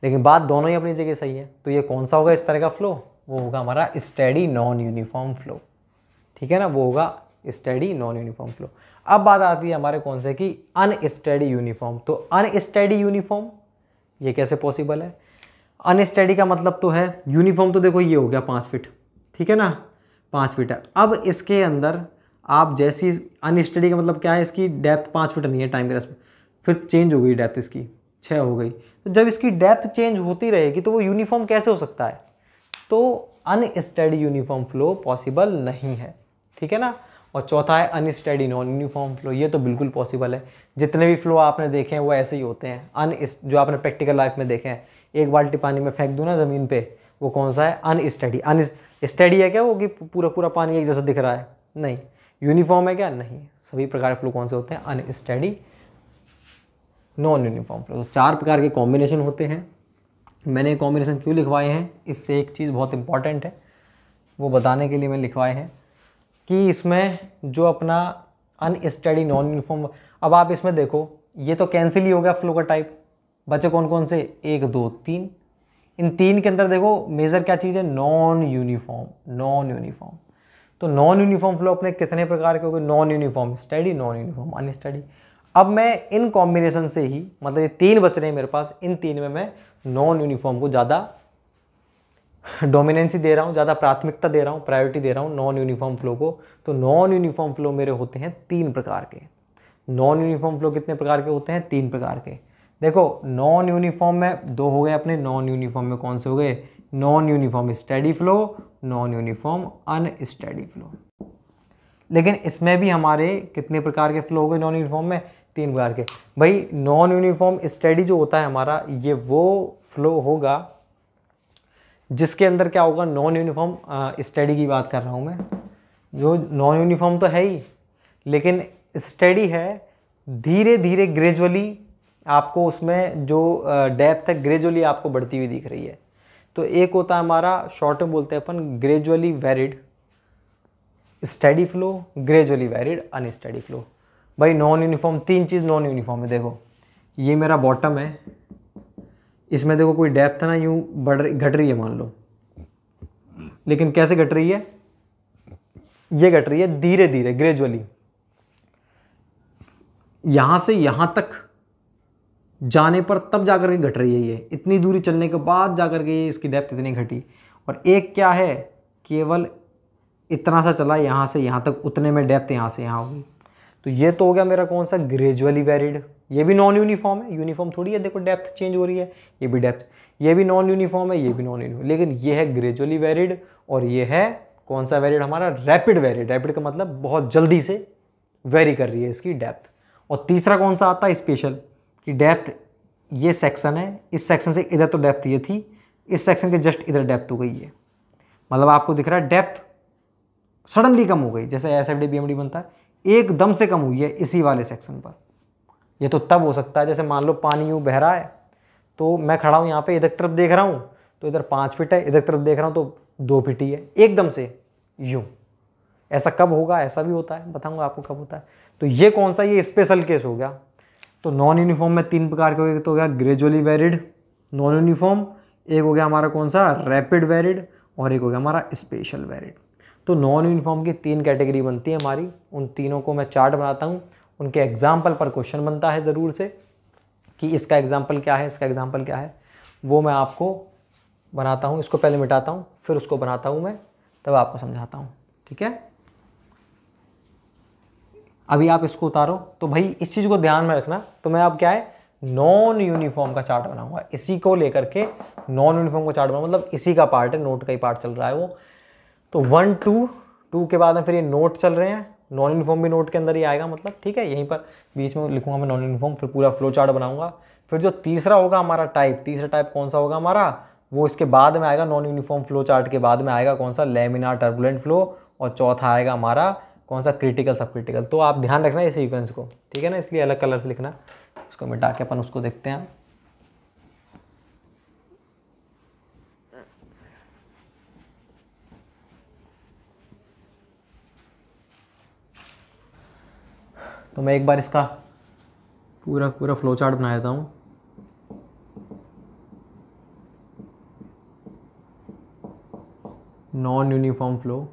लेकिन बात दोनों ही अपनी जगह सही है। तो ये कौन सा होगा इस तरह का फ्लो? वो होगा हमारा स्टेडी नॉन यूनिफॉर्म फ्लो, ठीक है ना, वो होगा स्टेडी नॉन यूनिफॉर्म फ्लो। अब बात आती है हमारे कौन से की? Unsteady uniform. तो अनस्टेडी यूनिफॉर्म ये कैसे पॉसिबल है? अनस्टेडी का मतलब तो है, यूनिफॉर्म तो देखो ये हो गया 5 फीट, ठीक है ना, 5 फीट है। अब इसके अंदर आप जैसी, अनस्टेडी का मतलब क्या है? इसकी डेप्थ 5 फीट नहीं है टाइम के रेस्ट में, फिर चेंज हो गई डेप्थ, इसकी 6 हो गई। तो जब इसकी डेप्थ चेंज होती रहेगी तो वो यूनिफॉर्म कैसे हो सकता है? तो अनस्टेडी यूनिफॉर्म फ्लो पॉसिबल नहीं है, ठीक है ना। और चौथा है अनस्टेडी नॉन यूनिफॉर्म फ्लो। ये तो बिल्कुल पॉसिबल है। जितने भी फ्लो आपने देखे हैं वो ऐसे ही होते हैं। जो आपने प्रैक्टिकल लाइफ में देखे हैं, एक बाल्टी पानी में फेंक दूँ ना ज़मीन पे, वो कौन सा है? अनस्टेडी। अनस्टेडी है क्या वो कि पूरा पानी एक जैसा दिख रहा है? नहीं। यूनिफॉर्म है क्या? नहीं। सभी प्रकार के फ्लो कौन से होते हैं? Unsteady non uniform flow. तो 4 प्रकार के कॉम्बिनेशन होते हैं। मैंने कॉम्बिनेशन क्यों लिखवाए हैं, इससे एक चीज़ बहुत इंपॉर्टेंट है, वो बताने के लिए मैं लिखवाए हैं कि इसमें जो अपना अनस्टेडी नॉन यूनिफॉर्म, अब आप इसमें देखो ये तो कैंसिल ही हो गया फ्लो का टाइप। बचे कौन कौन से? 1 2 3। इन 3 के अंदर देखो मेजर क्या चीज़ है? Non uniform. Non uniform. तो नॉन यूनिफॉर्म फ्लो अपने कितने प्रकार के हो गए? Non uniform, steady, non uniform, unsteady. अब मैं इन कॉम्बिनेशन से ही, मतलब ये 3 बच रहे हैं मेरे पास, इन 3 में मैं नॉन यूनिफॉर्म को ज़्यादा डोमिनेंसी दे रहा हूँ, ज़्यादा प्राथमिकता दे रहा हूँ, प्रायोरिटी दे रहा हूँ नॉन यूनिफॉर्म फ्लो को। तो नॉन यूनिफॉर्म फ्लो मेरे होते हैं 3 प्रकार के। नॉन यूनिफॉर्म फ्लो कितने प्रकार के होते हैं? 3 प्रकार के। देखो नॉन यूनिफॉर्म में 2 हो गए अपने। नॉन यूनिफॉर्म में कौन से हो गए? Non uniform steady flow, non uniform unsteady flow. लेकिन इसमें भी हमारे कितने प्रकार के फ्लो हो गए नॉन यूनिफॉर्म में? 3 प्रकार के। भाई नॉन यूनिफॉर्म स्टेडी जो होता है हमारा, ये वो फ्लो होगा जिसके अंदर क्या होगा? नॉन यूनिफॉर्म स्टेडी की बात कर रहा हूँ मैं। जो नॉन यूनिफॉर्म तो है ही, लेकिन स्टेडी है, धीरे धीरे ग्रेजुअली आपको उसमें जो डेप्थ है ग्रेजुअली आपको बढ़ती हुई दिख रही है। तो एक होता है हमारा, शॉर्ट में बोलते हैं अपन, gradually varied steady flow, gradually varied unsteady flow. भाई नॉन यूनिफॉर्म, 3 चीज़ नॉन यूनिफॉर्म है। देखो ये मेरा बॉटम है, इसमें देखो कोई डेप्थ है ना, यूँ घट रही है मान लो, लेकिन कैसे घट रही है? ये घट रही है धीरे धीरे, ग्रेजुअली। यहाँ से यहाँ तक जाने पर तब जाकर के घट रही है, ये इतनी दूरी चलने के बाद जाकर के ये इसकी डेप्थ इतनी घटी। और एक क्या है, केवल इतना सा चला यहाँ से यहाँ तक, उतने में डेप्थ यहाँ से यहाँ होगी। तो ये तो हो गया मेरा कौन सा, ग्रेजुअली वेरिड। ये भी नॉन यूनिफॉर्म है, यूनिफॉर्म थोड़ी है, देखो डेप्थ चेंज हो रही है, ये भी डेप्थ, ये भी नॉन यूनिफॉर्म है, ये भी नॉन यूनिफॉर्म, लेकिन ये है ग्रेजुअली वेरिड। और ये है कौन सा वेरिड हमारा, रैपिड वेरिड। रैपिड का मतलब बहुत जल्दी से वेरी कर रही है इसकी डेप्थ। और तीसरा कौन सा आता है, स्पेशल, कि डेप्थ, ये सेक्शन है, इस सेक्शन से इधर तो डेप्थ ये थी, इस सेक्शन के जस्ट इधर डेप्थ हो गई है, मतलब आपको दिख रहा है डेप्थ सडनली कम हो गई, जैसे एसएफडी बीएमडी बनता है एकदम से कम हुई है इसी वाले सेक्शन पर। ये तो तब हो सकता है जैसे मान लो पानी यूँ बह रहा है, तो मैं खड़ा हूँ यहाँ पे, इधर तरफ देख रहा हूँ तो इधर 5 फीट है, इधर तरफ देख रहा हूँ तो 2 फीट ही है, एकदम से यूँ। ऐसा कब होगा, ऐसा भी होता है, बताऊँगा आपको कब होता है। तो ये कौन सा, ये स्पेशल केस हो गया। तो नॉन यूनिफॉर्म में 3 प्रकार के हो गए, तो हो गया ग्रेजुअली वेरिड, नॉन यूनिफॉर्म, एक हो गया हमारा कौन सा, रैपिड वेरिड, और एक हो गया हमारा स्पेशल वेरिड। तो नॉन यूनिफॉर्म की 3 कैटेगरी बनती है हमारी, उन तीनों को मैं चार्ट बनाता हूँ, उनके एग्जाम्पल पर क्वेश्चन बनता है ज़रूर से कि इसका एग्जाम्पल क्या है, इसका एग्जाम्पल क्या है, वो मैं आपको बनाता हूँ। इसको पहले मिटाता हूँ, फिर उसको बनाता हूँ मैं, तब आपको समझाता हूँ, ठीक है। अभी आप इसको उतारो, तो भाई इस चीज़ को ध्यान में रखना। तो मैं अब क्या है, नॉन यूनिफॉर्म का चार्ट बनाऊंगा, इसी को लेकर के नॉन यूनिफॉर्म का चार्ट बनाऊंगा, मतलब इसी का पार्ट है, नोट का ही पार्ट चल रहा है वो। तो 1 2 के बाद में फिर ये नोट चल रहे हैं, नॉन यूनिफॉर्म भी नोट के अंदर ही आएगा, मतलब ठीक है, यहीं पर बीच में लिखूंगा मैं नॉन यूनिफॉर्म, फिर पूरा फ्लो चार्ट बनाऊंगा। फिर जो तीसरा होगा हमारा टाइप, तीसरा टाइप कौन सा होगा हमारा, वो इसके बाद में आएगा, नॉन यूनिफॉर्म फ्लो चार्ट के बाद में आएगा कौन सा, लैमिनार टर्बुलेंट फ्लो, और चौथा आएगा हमारा कौन सा, क्रिटिकल सब क्रिटिकल। तो आप ध्यान रखना इस सीक्वेंस को, ठीक है ना, इसलिए अलग कलर से लिखना। इसको मिटा के अपन उसको देखते हैं। तो मैं एक बार इसका पूरा पूरा फ्लो चार्ट बना देता हूँ। नॉन यूनिफॉर्म फ्लो,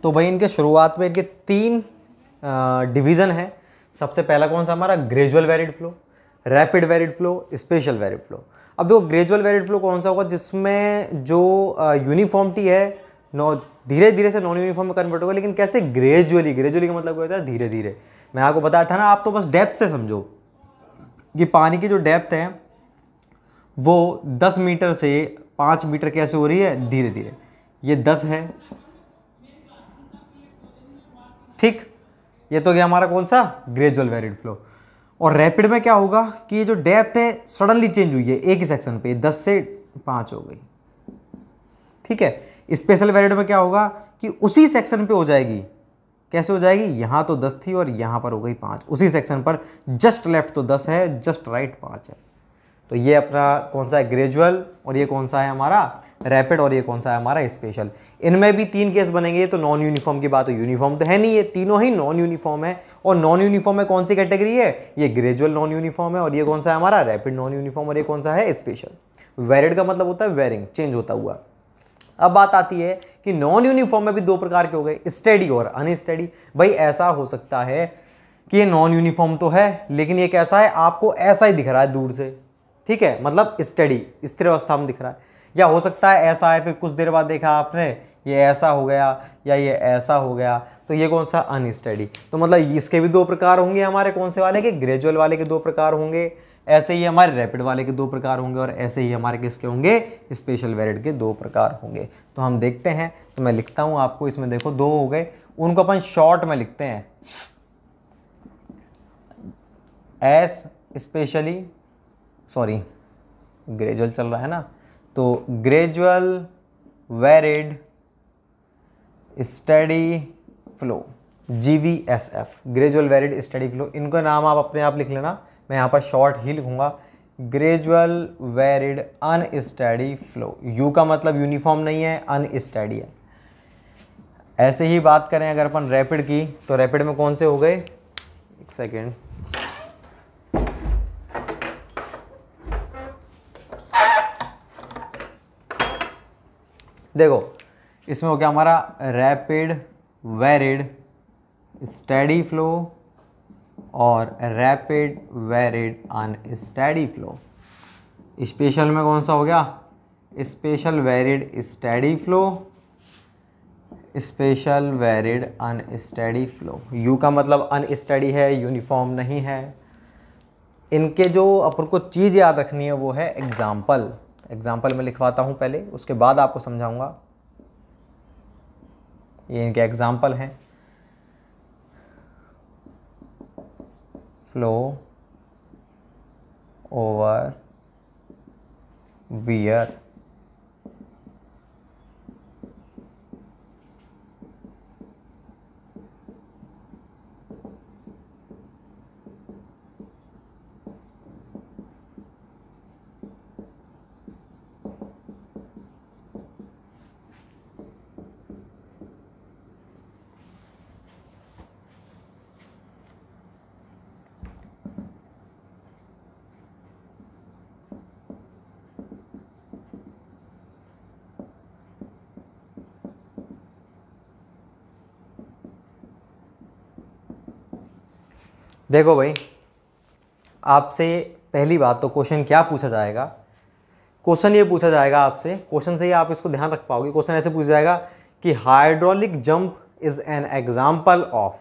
तो भाई इनके शुरुआत में इनके 3 डिवीज़न है। सबसे पहला कौन सा हमारा, gradual varied flow, rapid varied flow, special varied flow. अब देखो ग्रेजुअल वेरिड फ्लो कौन सा होगा, जिसमें जो यूनिफॉर्मिटी है धीरे धीरे से नॉन यूनिफॉर्म में कन्वर्ट होगा, लेकिन कैसे, ग्रेजुअली। ग्रेजुअली का मतलब क्या होता है, धीरे धीरे। मैं आपको बताया था ना, आप तो बस डेप्थ से समझो कि पानी की जो डेप्थ है वो 10 मीटर से 5 मीटर कैसे हो रही है, धीरे धीरे। ये 10 है, ठीक, ये तो गया हमारा कौन सा, ग्रेजुअल वेरिड फ्लो। और रैपिड में क्या होगा कि ये जो डेप्थ है सडनली चेंज हुई है एक ही सेक्शन पे, 10 से 5 हो गई, ठीक है। स्पेशल वेरिड में क्या होगा कि उसी सेक्शन पे हो जाएगी, कैसे हो जाएगी, यहाँ तो 10 थी और यहाँ पर हो गई 5, उसी सेक्शन पर जस्ट लेफ्ट तो 10 है, जस्ट राइट 5 है। तो ये अपना कौन सा है, ग्रेजुअल, और ये कौन सा है हमारा, रैपिड, और ये कौन सा है हमारा, स्पेशल। इनमें भी 3 केस बनेंगे। तो नॉन यूनिफॉर्म की बात, तो यूनिफॉर्म तो है नहीं, ये तीनों ही नॉन यूनिफॉर्म है। और नॉन यूनिफॉर्म में कौन सी कैटेगरी है, ये ग्रेजुअल नॉन यूनिफॉर्म है, और ये कौन सा है हमारा, रैपिड नॉन यूनिफॉर्म, और ये कौन सा है, स्पेशल। वेरिड का मतलब होता है वेरिंग, चेंज होता हुआ। अब बात आती है कि नॉन यूनिफॉर्म में भी 2 प्रकार के हो गए, स्टेडी और अनस्टेडी। भाई ऐसा हो सकता है कि ये नॉन यूनिफॉर्म तो है, लेकिन ये कैसा है, आपको ऐसा ही दिख रहा है दूर से, ठीक है, मतलब स्टेडी, स्थिर अवस्था में दिख रहा है। या हो सकता है ऐसा है, फिर कुछ देर बाद देखा आपने ये ऐसा हो गया या ये ऐसा हो गया, तो ये कौन सा, अनस्टेडी। तो मतलब इसके भी 2 प्रकार होंगे हमारे, कौन से वाले के, ग्रेजुअल वाले के 2 प्रकार होंगे, ऐसे ही हमारे रैपिड वाले के 2 प्रकार होंगे, और ऐसे ही हमारे किसके होंगे, स्पेशल वेरिड के 2 प्रकार होंगे। तो हम देखते हैं, तो मैं लिखता हूँ आपको, इसमें देखो 2 हो गए, उनको अपन शॉर्ट में लिखते हैं, एस स्पेशली, सॉरी ग्रेजुअल चल रहा है ना, तो gradual varied steady flow, GVSF, gradual varied steady flow. इनका नाम आप अपने आप लिख लेना, मैं यहाँ पर शॉर्ट ही लिखूंगा, gradual varied unsteady flow. You का मतलब यूनिफॉर्म नहीं है, अनस्टेडी है। ऐसे ही बात करें अगर अपन रैपिड की, तो रैपिड में कौन से हो गए, एक सेकेंड, देखो इसमें हो गया हमारा रैपिड वेरिड स्टेडी फ्लो और rapid varied unsteady flow. Special में कौन सा हो गया, special varied steady flow, special varied unsteady flow. You का मतलब अनस्टेडी है, यूनिफॉर्म नहीं है। इनके जो अपन को चीज़ याद रखनी है वो है एग्जाम्पल। एग्जाम्पल में लिखवाता हूँ पहले, उसके बाद आपको समझाऊंगा। ये इनके एग्जाम्पल हैं, फ्लो ओवर वियर, देखो भाई, आपसे पहली बात तो क्वेश्चन क्या पूछा जाएगा, क्वेश्चन ये पूछा जाएगा आपसे, क्वेश्चन से ही आप इसको ध्यान रख पाओगे। क्वेश्चन ऐसे पूछा जाएगा कि hydraulic jump is an example of,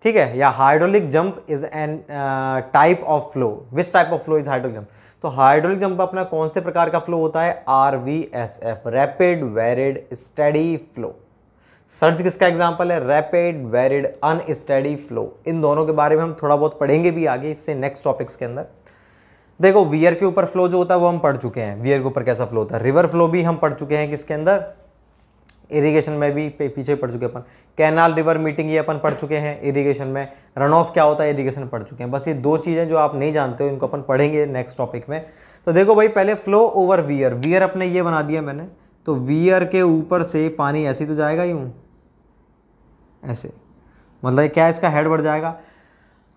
ठीक है, या hydraulic jump is an type of flow, which type of flow is hydraulic jump. तो हाइड्रोलिक जंप अपना कौन से प्रकार का फ्लो होता है, RVSF, rapid varied steady flow. Surge किसका एग्जाम्पल है, रैपिड वेरिड अनस्टेडी फ्लो। इन दोनों के बारे में हम थोड़ा बहुत पढ़ेंगे भी आगे, इससे नेक्स्ट टॉपिक्स के अंदर। देखो वियर के ऊपर फ्लो जो होता है वो हम पढ़ चुके हैं, वियर के ऊपर कैसा फ्लो होता है। रिवर फ्लो भी हम पढ़ चुके हैं किसके अंदर, इरिगेशन में भी पीछे पढ़ चुके हैं अपन। कैनाल रिवर मीटिंग ये अपन पढ़ चुके हैं इरिगेशन में। रन ऑफ क्या होता है इरिगेशन पढ़ चुके हैं। बस ये दो चीज़ें जो आप नहीं जानते हो इनको अपन पढ़ेंगे नेक्स्ट टॉपिक में। तो देखो भाई, पहले फ्लो ओवर वियर, वियर अपने ये बना दिया मैंने, तो वियर के ऊपर से पानी ऐसे तो जाएगा यूं, ऐसे, मतलब क्या इसका हेड बढ़ जाएगा।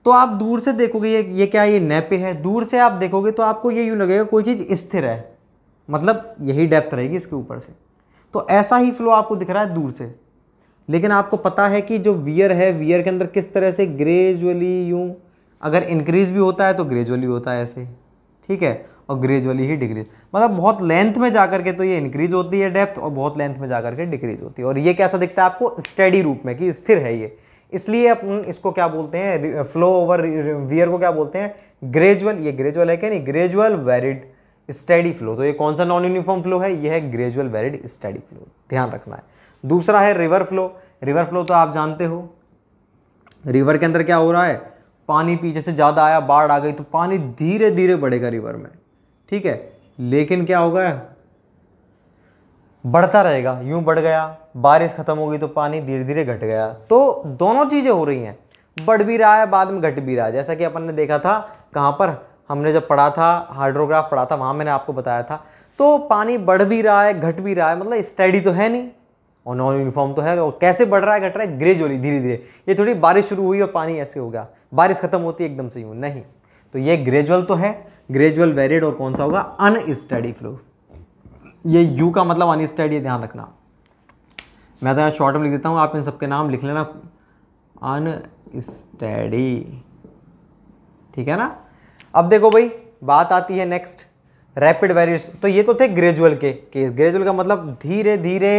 तो आप दूर से देखोगे ये क्या, ये नेपे है, दूर से आप देखोगे तो आपको ये यूँ लगेगा कोई चीज़ स्थिर है, मतलब यही डेप्थ रहेगी इसके ऊपर से। तो ऐसा ही फ्लो आपको दिख रहा है दूर से, लेकिन आपको पता है कि जो वियर है, वियर के अंदर किस तरह से ग्रेजुअली यूँ, अगर इंक्रीज भी होता है तो ग्रेजुअली होता है ऐसे, ठीक है, और ग्रेजुअली ही डिक्रीज, मतलब बहुत लेंथ में जाकर के तो ये इंक्रीज होती है डेप्थ, और बहुत लेंथ में जाकर के डिक्रीज होती है। और ये कैसा दिखता है आपको, स्टेडी रूप में, कि स्थिर है ये। इसलिए अपन इसको क्या बोलते हैं, फ्लो ओवर वियर को क्या बोलते हैं, ग्रेजुअल। ये ग्रेजुअल है क्या नहीं, ग्रेजुअल वेरिड स्टेडी फ्लो। तो ये कौन सा नॉन यूनिफॉर्म फ्लो है, ये है ग्रेजुअल वेरिड स्टेडी फ्लो, ध्यान रखना है। दूसरा है रिवर फ्लो। रिवर फ्लो तो आप जानते हो, रिवर के अंदर क्या हो रहा है, पानी पीछे से ज़्यादा आया, बाढ़ आ गई, तो पानी धीरे धीरे बढ़ेगा रिवर में, ठीक है, लेकिन क्या होगा, बढ़ता रहेगा, यूं बढ़ गया, बारिश खत्म हो गई तो पानी धीरे धीरे घट गया। तो दोनों चीज़ें हो रही हैं, बढ़ भी रहा है, बाद में घट भी रहा है। जैसा कि अपन ने देखा था, कहाँ पर हमने जब पढ़ा था, हाइड्रोग्राफ पढ़ा था, वहाँ मैंने आपको बताया था। तो पानी बढ़ भी रहा है, घट भी रहा है, मतलब स्टेडी तो है नहीं और नॉन यूनिफॉर्म तो है। और कैसे बढ़ रहा है, घट रहा है, ग्रेजुअली, धीरे धीरे। ये थोड़ी बारिश शुरू हुई और पानी ऐसे हो गया, बारिश खत्म होती है एकदम से यूँ, नहीं। तो ये ग्रेजुअल तो है, ग्रेजुअल वेरिड, और कौन सा होगा, अनस्टेडी फ्लो। ये यू का मतलब अनस्टेडी, ध्यान रखना। मैं तो यहाँ शॉर्ट में लिख देता हूँ, आप इन सबके नाम लिख लेना, अनस्टेडी, ठीक है ना। अब देखो भाई, बात आती है नेक्स्ट, रैपिड वेरिड। तो ये तो थे ग्रेजुअल के केस। ग्रेजुअल का मतलब धीरे धीरे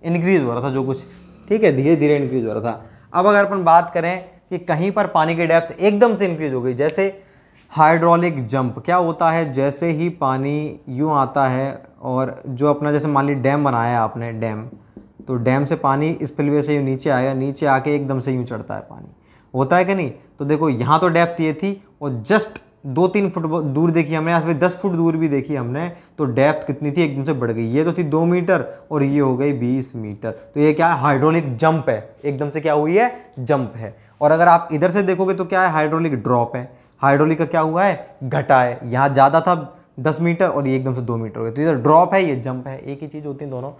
इंक्रीज हो रहा था जो कुछ, ठीक है, धीरे धीरे इंक्रीज हो रहा था। अब अगर अपन बात करें कि कहीं पर पानी की डेप्थ एकदम से इंक्रीज हो गई, जैसे हाइड्रोलिक जंप, क्या होता है, जैसे ही पानी यूँ आता है, और जो अपना जैसे मान ली डैम बनाया है आपने, डैम, तो डैम से पानी इस स्पिलवे से यूँ नीचे आएगा, नीचे आके एकदम से यूँ चढ़ता है पानी, होता है कि नहीं। तो देखो यहाँ तो डेप्थ ये थी, और जस्ट 2-3 फुट दूर देखी हमने, या फिर 10 फुट दूर भी देखी हमने, तो डेप्थ कितनी थी, एकदम से बढ़ गई। ये तो थी 2 मीटर और ये हो गई 20 मीटर। तो ये क्या है, हाइड्रोलिक जंप है, एकदम से क्या हुई है, जंप है। और अगर आप इधर से देखोगे तो क्या है, हाइड्रोलिक ड्रॉप है। हाइड्रोलिक का क्या हुआ है, घटा है। यहाँ ज़्यादा था 10 मीटर और ये एकदम से 2 मीटर हो गया। तो इधर ड्रॉप है, ये जंप है, एक ही चीज़ होती है दोनों।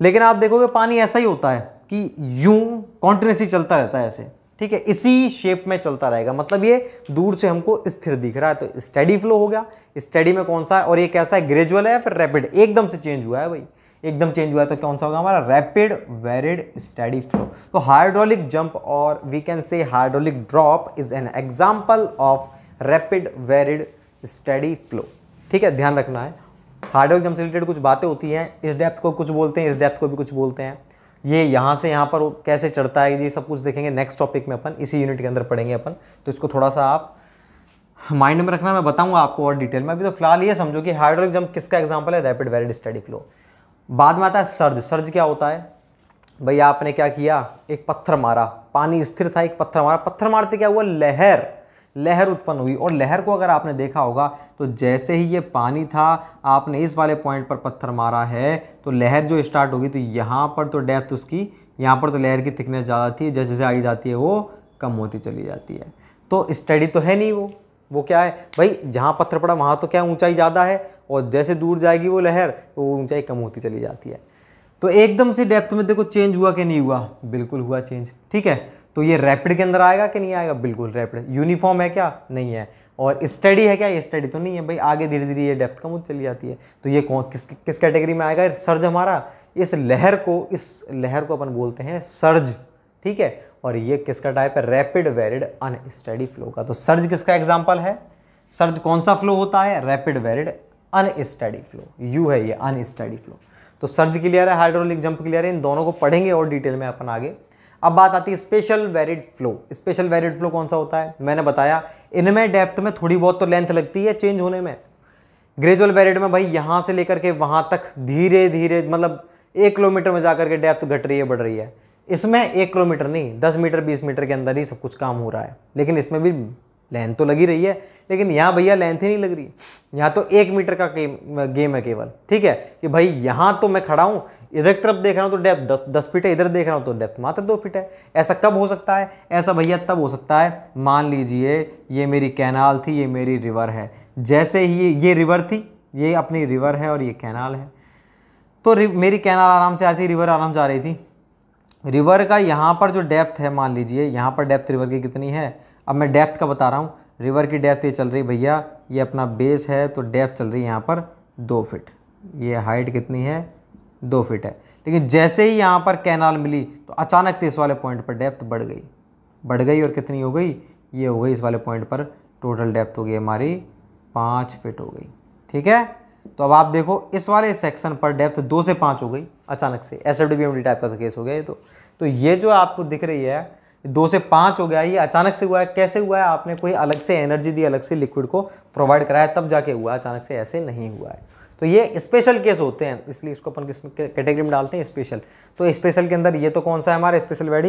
लेकिन आप देखोगे पानी ऐसा ही होता है कि यूं कॉन्टिन्यूसली चलता रहता है ऐसे, ठीक है, इसी शेप में चलता रहेगा। मतलब ये दूर से हमको स्थिर दिख रहा है, तो स्टेडी फ्लो हो गया। स्टेडी में कौन सा है, और ये कैसा है, ग्रेजुअल है फिर रैपिड, एकदम से चेंज हुआ है भाई, एकदम चेंज हुआ है। तो कौन सा होगा हमारा, रैपिड वेरिड स्टेडी फ्लो। तो हाइड्रोलिक जंप और we can say hydraulic drop is an example of rapid varied steady flow. ठीक है, ध्यान रखना है। हाइड्रोलिक जंप से रिलेटेड कुछ बातें होती हैं, इस डेप्थ को कुछ बोलते हैं, इस डेप्थ को भी कुछ बोलते हैं। ये यहाँ से यहाँ पर कैसे चढ़ता है, ये सब कुछ देखेंगे नेक्स्ट टॉपिक में, अपन इसी यूनिट के अंदर पढ़ेंगे अपन। तो इसको थोड़ा सा आप माइंड में रखना, मैं बताऊंगा आपको और डिटेल में। अभी तो फिलहाल ये समझो कि हाइड्रोलिक जंप किसका एग्जांपल है, रैपिड वेरिड स्टेडी फ्लो। बाद में आता है सर्ज। सर्ज क्या होता है भाई, आपने क्या किया, एक पत्थर मारा, पानी स्थिर था, एक पत्थर मारा, पत्थर मारते क्या हुआ, लहर, लहर उत्पन्न हुई। और लहर को अगर आपने देखा होगा तो जैसे ही ये पानी था, आपने इस वाले पॉइंट पर पत्थर मारा है, तो लहर जो स्टार्ट होगी, तो यहाँ पर तो डेप्थ उसकी, यहाँ पर तो लहर की थिकनेस ज़्यादा थी, जैसे जैसे आगे जाती है वो कम होती चली जाती है। तो स्टडी तो है नहीं वो क्या है भाई, जहाँ पत्थर पड़ा वहाँ तो क्या ऊंचाई ज़्यादा है, और जैसे दूर जाएगी वो लहर तो वो ऊंचाई कम होती चली जाती है। तो एकदम से डेप्थ में देखो चेंज हुआ कि नहीं हुआ, बिल्कुल हुआ चेंज। ठीक है, तो ये रैपिड के अंदर आएगा कि नहीं आएगा, बिल्कुल रैपिड। यूनिफॉर्म है क्या, नहीं है। और स्टडी है क्या, ये स्टडी तो नहीं है भाई, आगे धीरे धीरे ये डेप्थ कम होती चली जाती है। तो ये कौन किस कैटेगरी में आएगा, सर्ज हमारा। इस लहर को अपन बोलते हैं सर्ज। ठीक है, और ये किसका टाइप है, रैपिड वेरिड अनस्टेडी फ्लो का। तो सर्ज किसका एग्जांपल है, सर्ज कौन सा फ्लो होता है, rapid varied unsteady flow, you है ये अनस्टेडी फ्लो। तो सर्ज क्लियर है, हाइड्रोलिक जंप क्लियर है, इन दोनों को पढ़ेंगे और डिटेल में अपन आगे। अब बात आती है special varied flow. Special varied flow कौन सा होता है, मैंने बताया इनमें डेप्थ में थोड़ी बहुत तो लेंथ लगती है चेंज होने में। ग्रेजुअल वेरिड में भाई यहां से लेकर के वहां तक धीरे धीरे, मतलब 1 किलोमीटर में जाकर के डेप्थ घट रही है, बढ़ रही है। इसमें 1 किलोमीटर नहीं, 10 मीटर 20 मीटर के अंदर ही सब कुछ काम हो रहा है। लेकिन इसमें भी लेंथ तो लगी रही है, लेकिन यहाँ भैया लेंथ ही नहीं लग रही। यहाँ तो 1 मीटर का गेम है केवल। ठीक है, कि भाई यहाँ तो मैं खड़ा हूँ, इधर की तरफ देख रहा हूँ तो डेप्थ 10 फीट है, इधर देख रहा हूँ तो डेप्थ मात्र 2 फीट है। ऐसा कब हो सकता है, ऐसा भैया तब हो सकता है, मान लीजिए ये मेरी कैनाल थी, ये मेरी रिवर है। जैसे ही ये रिवर थी, ये अपनी रिवर है और ये कैनाल है, तो मेरी कैनाल आराम से आ रही थी, रिवर आराम जा रही थी। रिवर का यहाँ पर जो डेप्थ है, मान लीजिए यहाँ पर डेप्थ रिवर की कितनी है, अब मैं डेप्थ का बता रहा हूँ। रिवर की डेप्थ ये चल रही भैया, ये अपना बेस है, तो डेप्थ चल रही है यहाँ पर 2 फीट। ये हाइट कितनी है, 2 फीट है। लेकिन जैसे ही यहाँ पर कैनाल मिली तो अचानक से इस वाले पॉइंट पर डेप्थ बढ़ गई और कितनी हो गई, ये हो गई इस वाले पॉइंट पर टोटल डेप्थ हो गई हमारी 5 फीट हो गई। ठीक है, तो अब आप देखो इस वाले सेक्शन पर डेप्थ 2 से 5 हो गई अचानक से, SFDBMD टाइप का केस हो गया ये। तो ये जो आपको दिख रही है 2 से 5 हो गया, ये अचानक से हुआ है। कैसे हुआ है, आपने कोई अलग से एनर्जी दी, अलग से लिक्विड को प्रोवाइड कराया तब जाके हुआ, अचानक से ऐसे नहीं हुआ है। तो ये स्पेशल केस होते हैं, इसलिए इसको अपन किस कैटेगरी में डालते हैं, स्पेशल। तो स्पेशल के अंदर ये तो कौन सा है हमारा स्पेशल वेडी,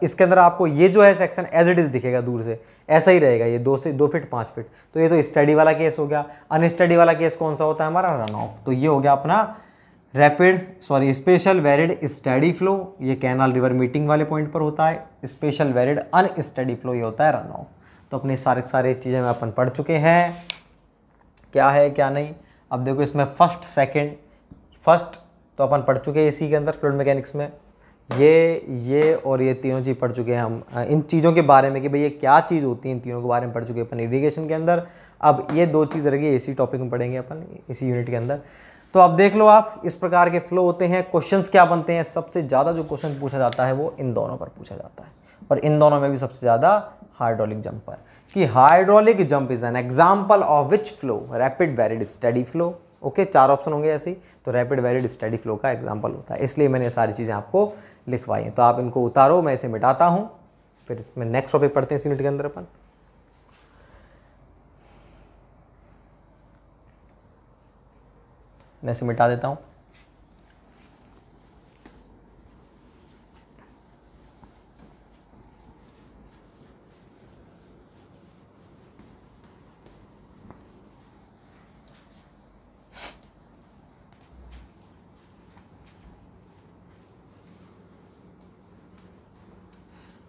इसके अंदर आपको ये जो है सेक्शन एज इट इज दिखेगा, दूर से ऐसा ही रहेगा, ये 2 फीट 5 फीट। तो ये तो स्टडी वाला केस हो गया। अनस्टडी वाला केस कौन सा होता है हमारा, रन ऑफ। तो ये हो गया अपना स्पेशल वेरिड स्टडी फ्लो, ये कैनाल रिवर मीटिंग वाले पॉइंट पर होता है। स्पेशल वेरिड अनस्टडी फ्लो ये होता है रन ऑफ। तो अपने सारे चीज़ें में अपन पढ़ चुके हैं, क्या है क्या नहीं। अब देखो इसमें फर्स्ट तो अपन पढ़ चुके हैं इसी के अंदर, फ्लूइड मैकेनिक्स में ये और ये तीनों चीज़ पढ़ चुके हैं हम इन चीज़ों के बारे में कि भाई ये क्या चीज़ होती है, इन तीनों के बारे में पढ़ चुके हैं अपन इरिगेशन के अंदर। अब ये 2 चीज़ रही इसी टॉपिक में पढ़ेंगे अपन इसी यूनिट के अंदर। तो अब देख लो आप, इस प्रकार के फ्लो होते हैं। क्वेश्चंस क्या बनते हैं, सबसे ज़्यादा जो क्वेश्चन पूछा जाता है वो इन दोनों पर पूछा जाता है, और इन दोनों में भी सबसे ज़्यादा हाइड्रोलिक जंप पर, कि hydraulic jump is an example of which flow, rapid varied steady flow. Okay, 4 option होंगे ऐसे ही, तो रैपिड वेरिड स्टेडी फ्लो का एग्जाम्पल होता है, इसलिए मैंने सारी चीज़ें आपको लिखवाई हैं। तो आप इनको उतारो, मैं इसे मिटाता हूँ, फिर इसमें नेक्स्ट टॉपिक पढ़ते हैं इस यूनिट के अंदर अपन। मैं इसे मिटा देता हूँ।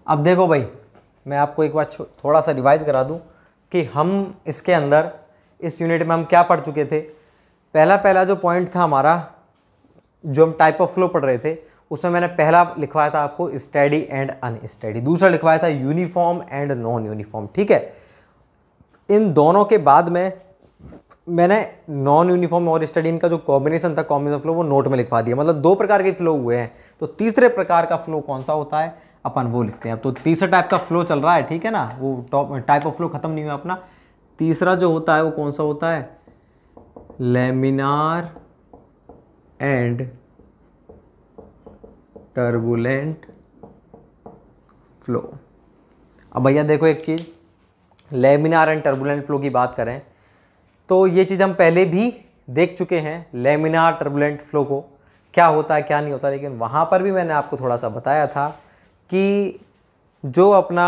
अब देखो भाई, मैं आपको एक बार थोड़ा सा रिवाइज करा दूं कि हम इसके अंदर इस यूनिट में हम क्या पढ़ चुके थे। पहला जो पॉइंट था हमारा, जो हम टाइप ऑफ फ्लो पढ़ रहे थे, उसमें मैंने पहला लिखवाया था आपको स्टेडी एंड अनस्टेडी, दूसरा लिखवाया था यूनिफॉर्म एंड नॉन यूनिफॉर्म। ठीक है, इन दोनों के बाद में मैंने नॉन यूनिफॉर्म और स्टेडी, इनका जो कॉम्बिनेशन था, कॉम्बिनेशन फ्लो, वो नोट में लिखवा दिया। मतलब दो प्रकार के फ्लो हुए हैं। तो तीसरे प्रकार का फ्लो कौन सा होता है, अपन वो लिखते हैं। अब तो तीसरा टाइप का फ्लो चल रहा है, ठीक है ना, वो टाइप ऑफ फ्लो खत्म नहीं हुआ अपना। तीसरा जो होता है वो कौन सा होता है, लैमिनार एंड टर्बुलेंट फ्लो। अब भैया देखो एक चीज़, लैमिनार एंड टर्बुलेंट फ्लो की बात करें तो ये चीज़ हम पहले भी देख चुके हैं, लैमिनार टर्बुलेंट फ्लो को क्या होता है क्या नहीं होता। लेकिन वहाँ पर भी मैंने आपको थोड़ा सा बताया था कि जो अपना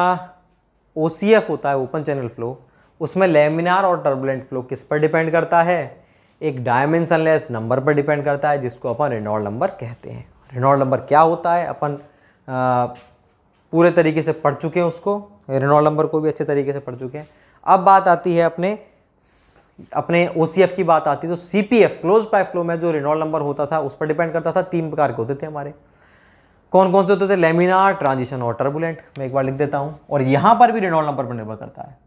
OCF होता है, ओपन चैनल फ्लो, उसमें लैमिनार और टर्बुलेंट फ्लो किस पर डिपेंड करता है, एक डायमेंशनलेस नंबर पर डिपेंड करता है, जिसको अपन रेनॉल्ड नंबर कहते हैं। रेनॉल्ड नंबर क्या होता है अपन पूरे तरीके से पढ़ चुके हैं उसको, रेनॉल्ड नंबर को भी अच्छे तरीके से पढ़ चुके हैं। अब बात आती है अपने OCF की बात आती है। तो CPF, क्लोज पाइप फ्लो में जो रेनॉल्ड नंबर होता था उस पर डिपेंड करता था। तीन प्रकार के होते थे हमारे, कौन कौन से होते थे, लैमिनार, ट्रांजिशन और टर्बुलेंट। मैं एक बार लिख देता हूं, और यहां पर भी रेनॉल्ड नंबर पर निर्भर करता है।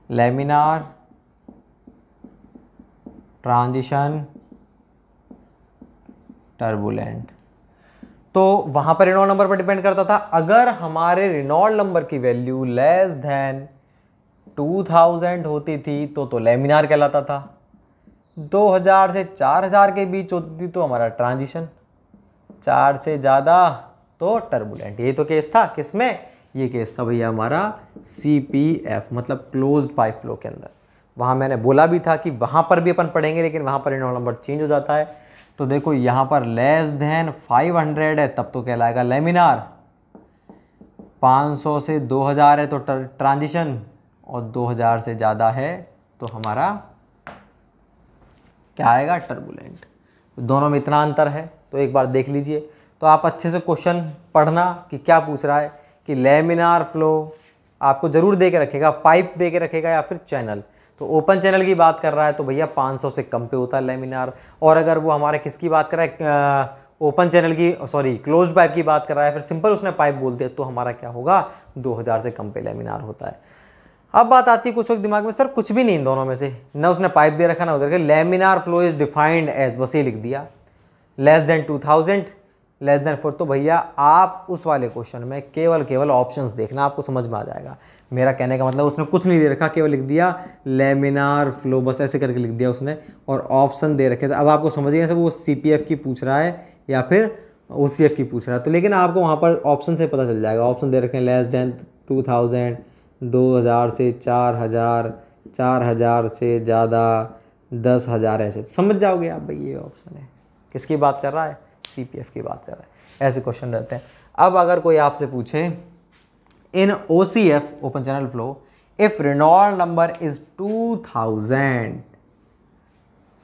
Laminar, transition, turbulent. तो वहां पर रेनॉल्ड नंबर पर डिपेंड करता था। अगर हमारे रेनॉल्ड नंबर की वैल्यू लेस देन 2000 होती थी तो लैमिनार कहलाता था। 2000 से 4000 के बीच होती थी तो हमारा ट्रांजिशन, 4 से ज़्यादा तो टर्बुलेंट। ये तो केस था किसमें, ये केस था भैया हमारा CPF, मतलब क्लोज्ड पाइप फ्लो के अंदर। वहाँ मैंने बोला भी था कि वहाँ पर भी अपन पढ़ेंगे, लेकिन वहाँ पर रेनॉल्ड नंबर चेंज हो जाता है। तो देखो यहाँ पर लेस देन 500 है तब तो कहलाएगा लैमिनार, 500 से 2000 है तो ट्रांजिशन, और 2000 से ज़्यादा है तो हमारा क्या आएगा, टर्बुलेंट। दोनों में इतना अंतर है, तो एक बार देख लीजिए। तो आप अच्छे से क्वेश्चन पढ़ना कि क्या पूछ रहा है, कि लैमिनार फ्लो आपको जरूर दे के रखेगा, पाइप दे के रखेगा या फिर चैनल। तो ओपन चैनल की बात कर रहा है तो भैया 500 से कम पे होता है लैमिनार। और अगर वो हमारे किसकी बात कर रहा है, ओपन चैनल की, सॉरी क्लोज्ड पाइप की बात कर रहा है, फिर सिंपल उसने पाइप बोल दिया, तो हमारा क्या होगा, 2000 से कम पे लैमिनार होता है। अब बात आती है कुछ लोग दिमाग में, सर कुछ भी नहीं इन दोनों में से, ना उसने पाइप दे रखा ना उधर के, laminar flow is defined as, बस ये लिख दिया, लेस देन 2000, लेस देन 4। तो भैया आप उस वाले क्वेश्चन में केवल ऑप्शंस देखना, आपको समझ में आ जाएगा। मेरा कहने का मतलब उसने कुछ नहीं दे रखा, केवल लिख दिया लैमिनार फ्लो, बस ऐसे करके लिख दिया उसने, और ऑप्शन दे रखे थे। अब आपको समझिए वो CPF की पूछ रहा है या फिर OCF की पूछ रहा है, तो लेकिन आपको वहाँ पर ऑप्शन से पता चल जाएगा। ऑप्शन दे रखे हैं लेस देन 2000, 2000 से 4000, 4000 से ज़्यादा 10,000, ऐसे समझ जाओगे आप भाई ये ऑप्शन है। किसकी बात कर रहा है, CPF की बात कर रहा है। ऐसे क्वेश्चन रहते हैं। अब अगर कोई आपसे पूछे in OCF, open channel flow, if Reynold number is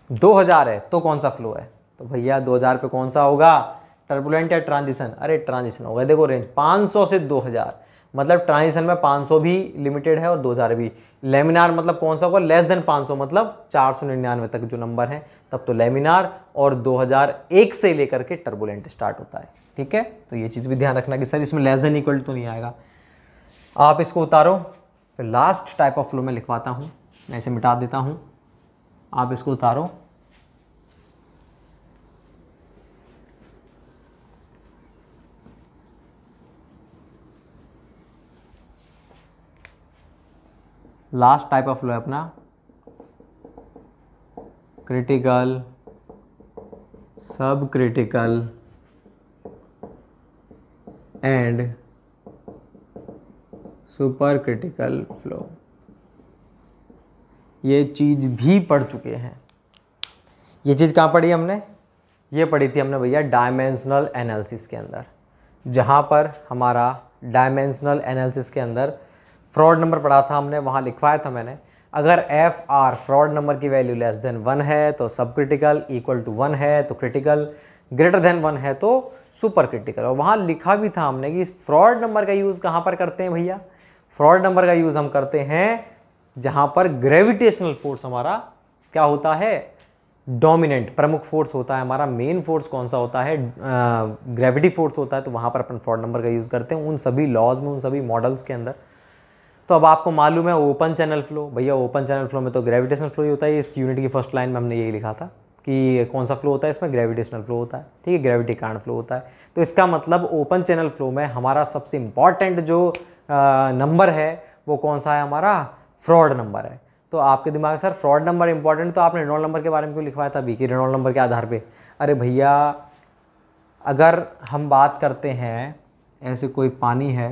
2000 है तो कौन सा फ्लो है, तो भैया 2000 पे कौन सा होगा, टर्बुलेंट या ट्रांजिशन, अरे ट्रांजिशन होगा। देखो रेंज 500 से 2000, मतलब ट्रांजिशन में 500 भी लिमिटेड है और 2000 भी। लैमिनार मतलब कौन सा होगा, लेस देन 500, मतलब 499 तक जो नंबर है तब तो लैमिनार, और 2001 से लेकर के टर्बुलेंट स्टार्ट होता है। ठीक है, तो ये चीज़ भी ध्यान रखना कि सर इसमें लेस देन इक्वल तो नहीं आएगा। आप इसको उतारो, फिर लास्ट टाइप ऑफ फ्लो में लिखवाता हूँ, मैं इसे मिटा देता हूँ, आप इसको उतारो। लास्ट टाइप ऑफ फ्लो है अपना क्रिटिकल, सब critical and super critical flow. ये चीज़ भी पढ़ चुके हैं। ये चीज़ कहाँ पढ़ी हमने, ये पढ़ी थी हमने भैया डायमेंशनल एनालिसिस के अंदर। जहाँ पर हमारा डायमेंशनल एनालिसिस के अंदर फ्रॉड नंबर पढ़ा था हमने, वहाँ लिखवाया था मैंने, अगर एफ आर फ्रॉड नंबर की वैल्यू लेस देन 1 है तो सब क्रिटिकल, इक्वल टू 1 है तो क्रिटिकल, ग्रेटर देन 1 है तो सुपर क्रिटिकल। और वहाँ लिखा भी था हमने कि फ्रॉड नंबर का यूज़ कहाँ पर करते हैं भैया, फ्रॉड नंबर का यूज़ हम करते हैं जहाँ पर ग्रेविटेशनल फोर्स हमारा क्या होता है, डोमिनेंट, प्रमुख फोर्स होता है हमारा। मेन फोर्स कौन सा होता है, ग्रेविटी फोर्स होता है। तो वहाँ पर अपन फ्रॉड नंबर का यूज़ करते हैं उन सभी लॉज में, उन सभी मॉडल्स के अंदर। तो अब आपको मालूम है ओपन चैनल फ्लो, भैया ओपन चैनल फ्लो में तो ग्रेविटेशनल फ्लो ही होता है। इस यूनिट की फर्स्ट लाइन में हमने यही लिखा था कि कौन सा फ्लो होता है, इसमें ग्रेविटेशनल फ्लो होता है, ठीक है, ग्रेविटी के कारण फ्लो होता है। तो इसका मतलब ओपन चैनल फ्लो में हमारा सबसे इंपॉर्टेंट जो नंबर है वो कौन सा है, हमारा फ्रॉड नंबर है। तो आपके दिमाग में सर फ्रॉड नंबर इंपॉर्टेंट, तो आपने रेनॉल्ड नंबर के बारे में क्यों लिखवाया था अभी कि रेनॉल्ड नंबर के आधार पे? अरे भैया अगर हम बात करते हैं, ऐसे कोई पानी है,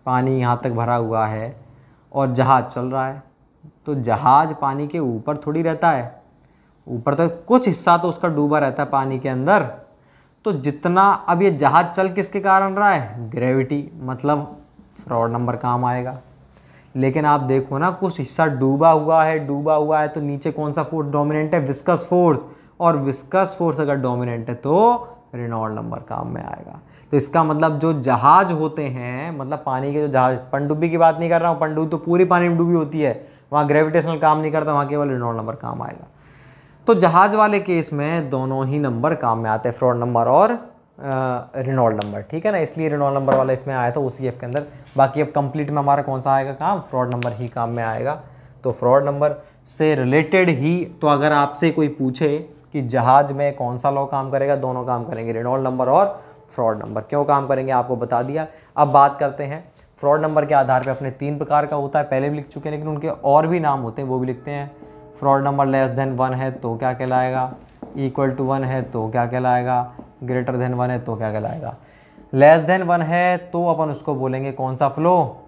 पानी यहाँ तक भरा हुआ है और जहाज़ चल रहा है, तो जहाज़ पानी के ऊपर थोड़ी रहता है, ऊपर तो कुछ हिस्सा तो उसका डूबा रहता है पानी के अंदर। तो जितना अब ये जहाज़ चल किसके कारण रहा है, ग्रेविटी, मतलब फ्रॉड नंबर काम आएगा। लेकिन आप देखो ना, कुछ हिस्सा डूबा हुआ है तो नीचे कौन सा फोर्स डोमिनेंट है, विस्कस फोर्स, और विस्कस फोर्स अगर डोमिनेंट है तो रेनॉल्ड नंबर काम में आएगा। तो इसका मतलब जो जहाज होते हैं, मतलब पानी के जो जहाज, पनडुब्बी की बात नहीं कर रहा हूँ, पनडुब्बी तो पूरी पानी में डूबी होती है, वहाँ ग्रेविटेशनल काम नहीं करता, वहाँ केवल रेनॉल्ड नंबर काम आएगा। तो जहाज वाले केस में दोनों ही नंबर काम में आते हैं, फ्रॉड नंबर और रेनॉल्ड नंबर, ठीक है ना, इसलिए रेनॉल्ड नंबर वाला इसमें आया था OCF के अंदर। बाकी अब कंप्लीट में हमारा कौन सा आएगा काम, फ्रॉड नंबर ही काम में आएगा। तो फ्रॉड नंबर से रिलेटेड ही, तो अगर आपसे कोई पूछे कि जहाज में कौन सा लॉ काम करेगा, दोनों काम करेंगे, रेनॉल्ड नंबर और फ्रॉड नंबर। क्यों काम करेंगे आपको बता दिया। अब बात करते हैं फ्रॉड नंबर के आधार पे अपने 3 प्रकार का होता है, पहले भी लिख चुके हैं, लेकिन उनके और भी नाम होते हैं, वो भी लिखते हैं। फ्रॉड नंबर लेस देन 1 है तो क्या कहलाएगा, इक्वल टू 1 है तो क्या कहलाएगा, ग्रेटर देन 1 है तो क्या कहलाएगा। लेस देन 1 है तो अपन उसको बोलेंगे कौन सा फ्लो,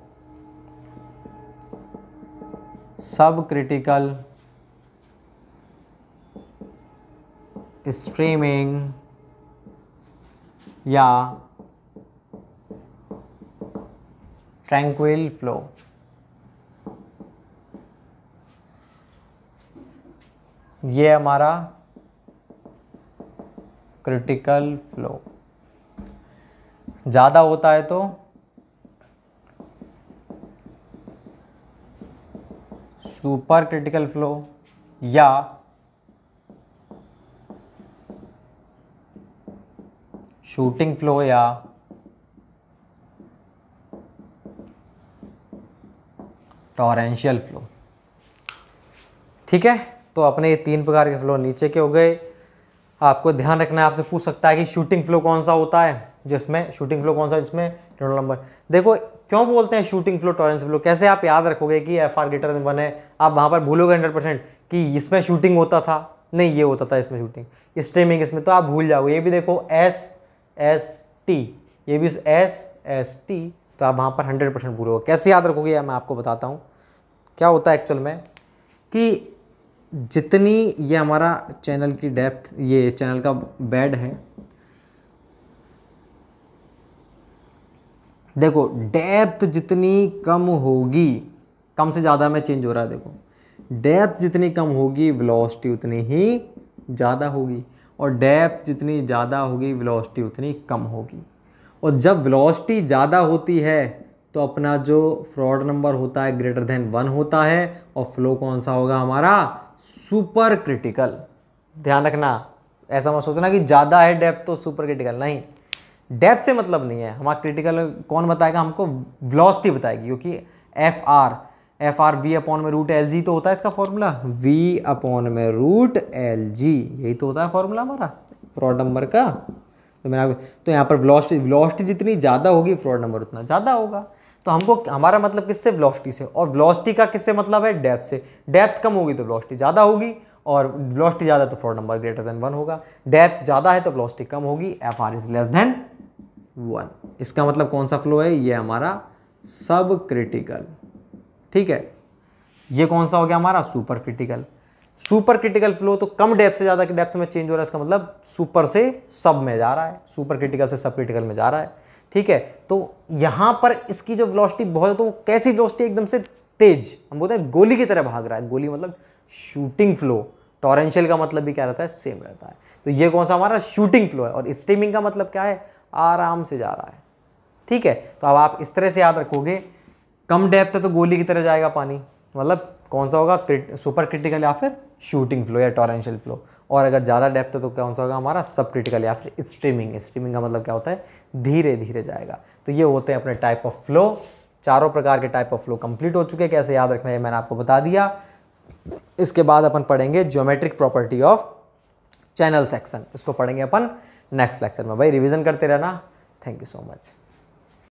सब क्रिटिकल स्ट्रीमिंग या ट्रैंक्विल फ्लो। ये हमारा क्रिटिकल फ्लो। ज़्यादा होता है तो सुपर क्रिटिकल फ्लो या शूटिंग फ्लो या टॉरेंशियल फ्लो, ठीक है। तो अपने ये 3 प्रकार के फ्लो नीचे के हो गए। आपको ध्यान रखना है, आपसे पूछ सकता है कि शूटिंग फ्लो कौन सा होता है, जिसमें शूटिंग फ्लो कौन सा, जिसमें रेनॉल्ड नंबर। देखो क्यों बोलते हैं शूटिंग फ्लो, टॉरेंशियल फ्लो, कैसे आप याद रखोगे कि FR ग्रेटर देन 1 है, आप वहाँ पर भूलोगे 100% कि इसमें शूटिंग होता था, नहीं ये होता था इसमें शूटिंग, स्ट्रीमिंग इसमें, तो आप भूल जाओगे। ये भी देखो SST, ये भी SST, तो आप वहाँ पर 100% भूलोगे। कैसे याद रखोगे या मैं आपको बताता हूँ। क्या होता है एक्चुअल में कि जितनी ये हमारा चैनल की डेप्थ, ये चैनल का बेड है, देखो डेप्थ जितनी कम होगी, कम से ज़्यादा में चेंज हो रहा है, देखो डेप्थ जितनी कम होगी वेलोसिटी उतनी ही ज़्यादा होगी, और डेप्थ जितनी ज़्यादा होगी वेलोसिटी उतनी कम होगी। और जब वेलोसिटी ज़्यादा होती है तो अपना जो फ्रॉड नंबर होता है ग्रेटर देन 1 होता है, और फ्लो कौन सा होगा हमारा, सुपर क्रिटिकल। ध्यान रखना, ऐसा मत सोचना कि ज़्यादा है डेप्थ तो सुपर क्रिटिकल, नहीं, डेप्थ से मतलब नहीं है। हमारा क्रिटिकल कौन बताएगा हमको, वेलोसिटी बताएगी, क्योंकि एफ आर वी अपॉन में रूट एल जी तो होता है इसका फॉर्मूला, वी अपॉन में रूट एल जी, यही तो होता है फॉर्मूला हमारा फ्रॉड नंबर का। तो मैंने तो यहाँ पर वेलोसिटी जितनी ज़्यादा होगी फ्रॉड नंबर उतना ज़्यादा होगा। तो हमको हमारा मतलब किससे, वेलोसिटी से, और वेलोसिटी का किससे मतलब है, डेप्थ से। डेप्थ कम होगी तो वेलोसिटी ज़्यादा होगी, और वेलोसिटी ज़्यादा तो फ्रॉड नंबर ग्रेटर देन 1 होगा। डेप्थ ज़्यादा है तो वेलोसिटी कम होगी, FR इज लेस देन 1। इसका मतलब कौन सा फ्लो है, ये हमारा सब क्रिटिकल, ठीक है। ये कौन सा हो गया हमारा, super critical. Super critical flow तो कम डेप्थ से ज़्यादा डेप्थ में चेंज हो रहा है, इसका मतलब सुपर से सब में जा रहा है, सुपर क्रिटिकल से सब क्रिटिकल में जा रहा है, ठीक है। तो यहाँ पर इसकी जो वेलोसिटी बहुत है, तो वो कैसी वेलोसिटी, एकदम से तेज, हम बोलते हैं गोली की तरह भाग रहा है। गोली मतलब शूटिंग फ्लो, टॉरेंशियल का मतलब भी क्या रहता है, सेम रहता है। तो ये कौन सा हमारा शूटिंग फ्लो है, और स्ट्रीमिंग का मतलब क्या है, आराम से जा रहा है, ठीक है। तो अब आप इस तरह से याद रखोगे, कम डेप्थ है तो गोली की तरह जाएगा पानी, मतलब कौन सा होगा, सुपर क्रिटिकल या फिर शूटिंग फ्लो या टॉरेंशियल फ्लो। और अगर ज़्यादा डेप्थ है तो कौन सा होगा हमारा, सब क्रिटिकल या फिर स्ट्रीमिंग। स्ट्रीमिंग का मतलब क्या होता है, धीरे धीरे जाएगा। तो ये होते हैं अपने टाइप ऑफ फ्लो। चारों प्रकार के टाइप ऑफ फ्लो कंप्लीट हो चुके हैं। कैसे याद रखना है मैंने आपको बता दिया। इसके बाद अपन पढ़ेंगे geometric property of channel section, इसको पढ़ेंगे अपन नेक्स्ट लेक्चर में। भाई रिवीजन करते रहना। Thank you so much.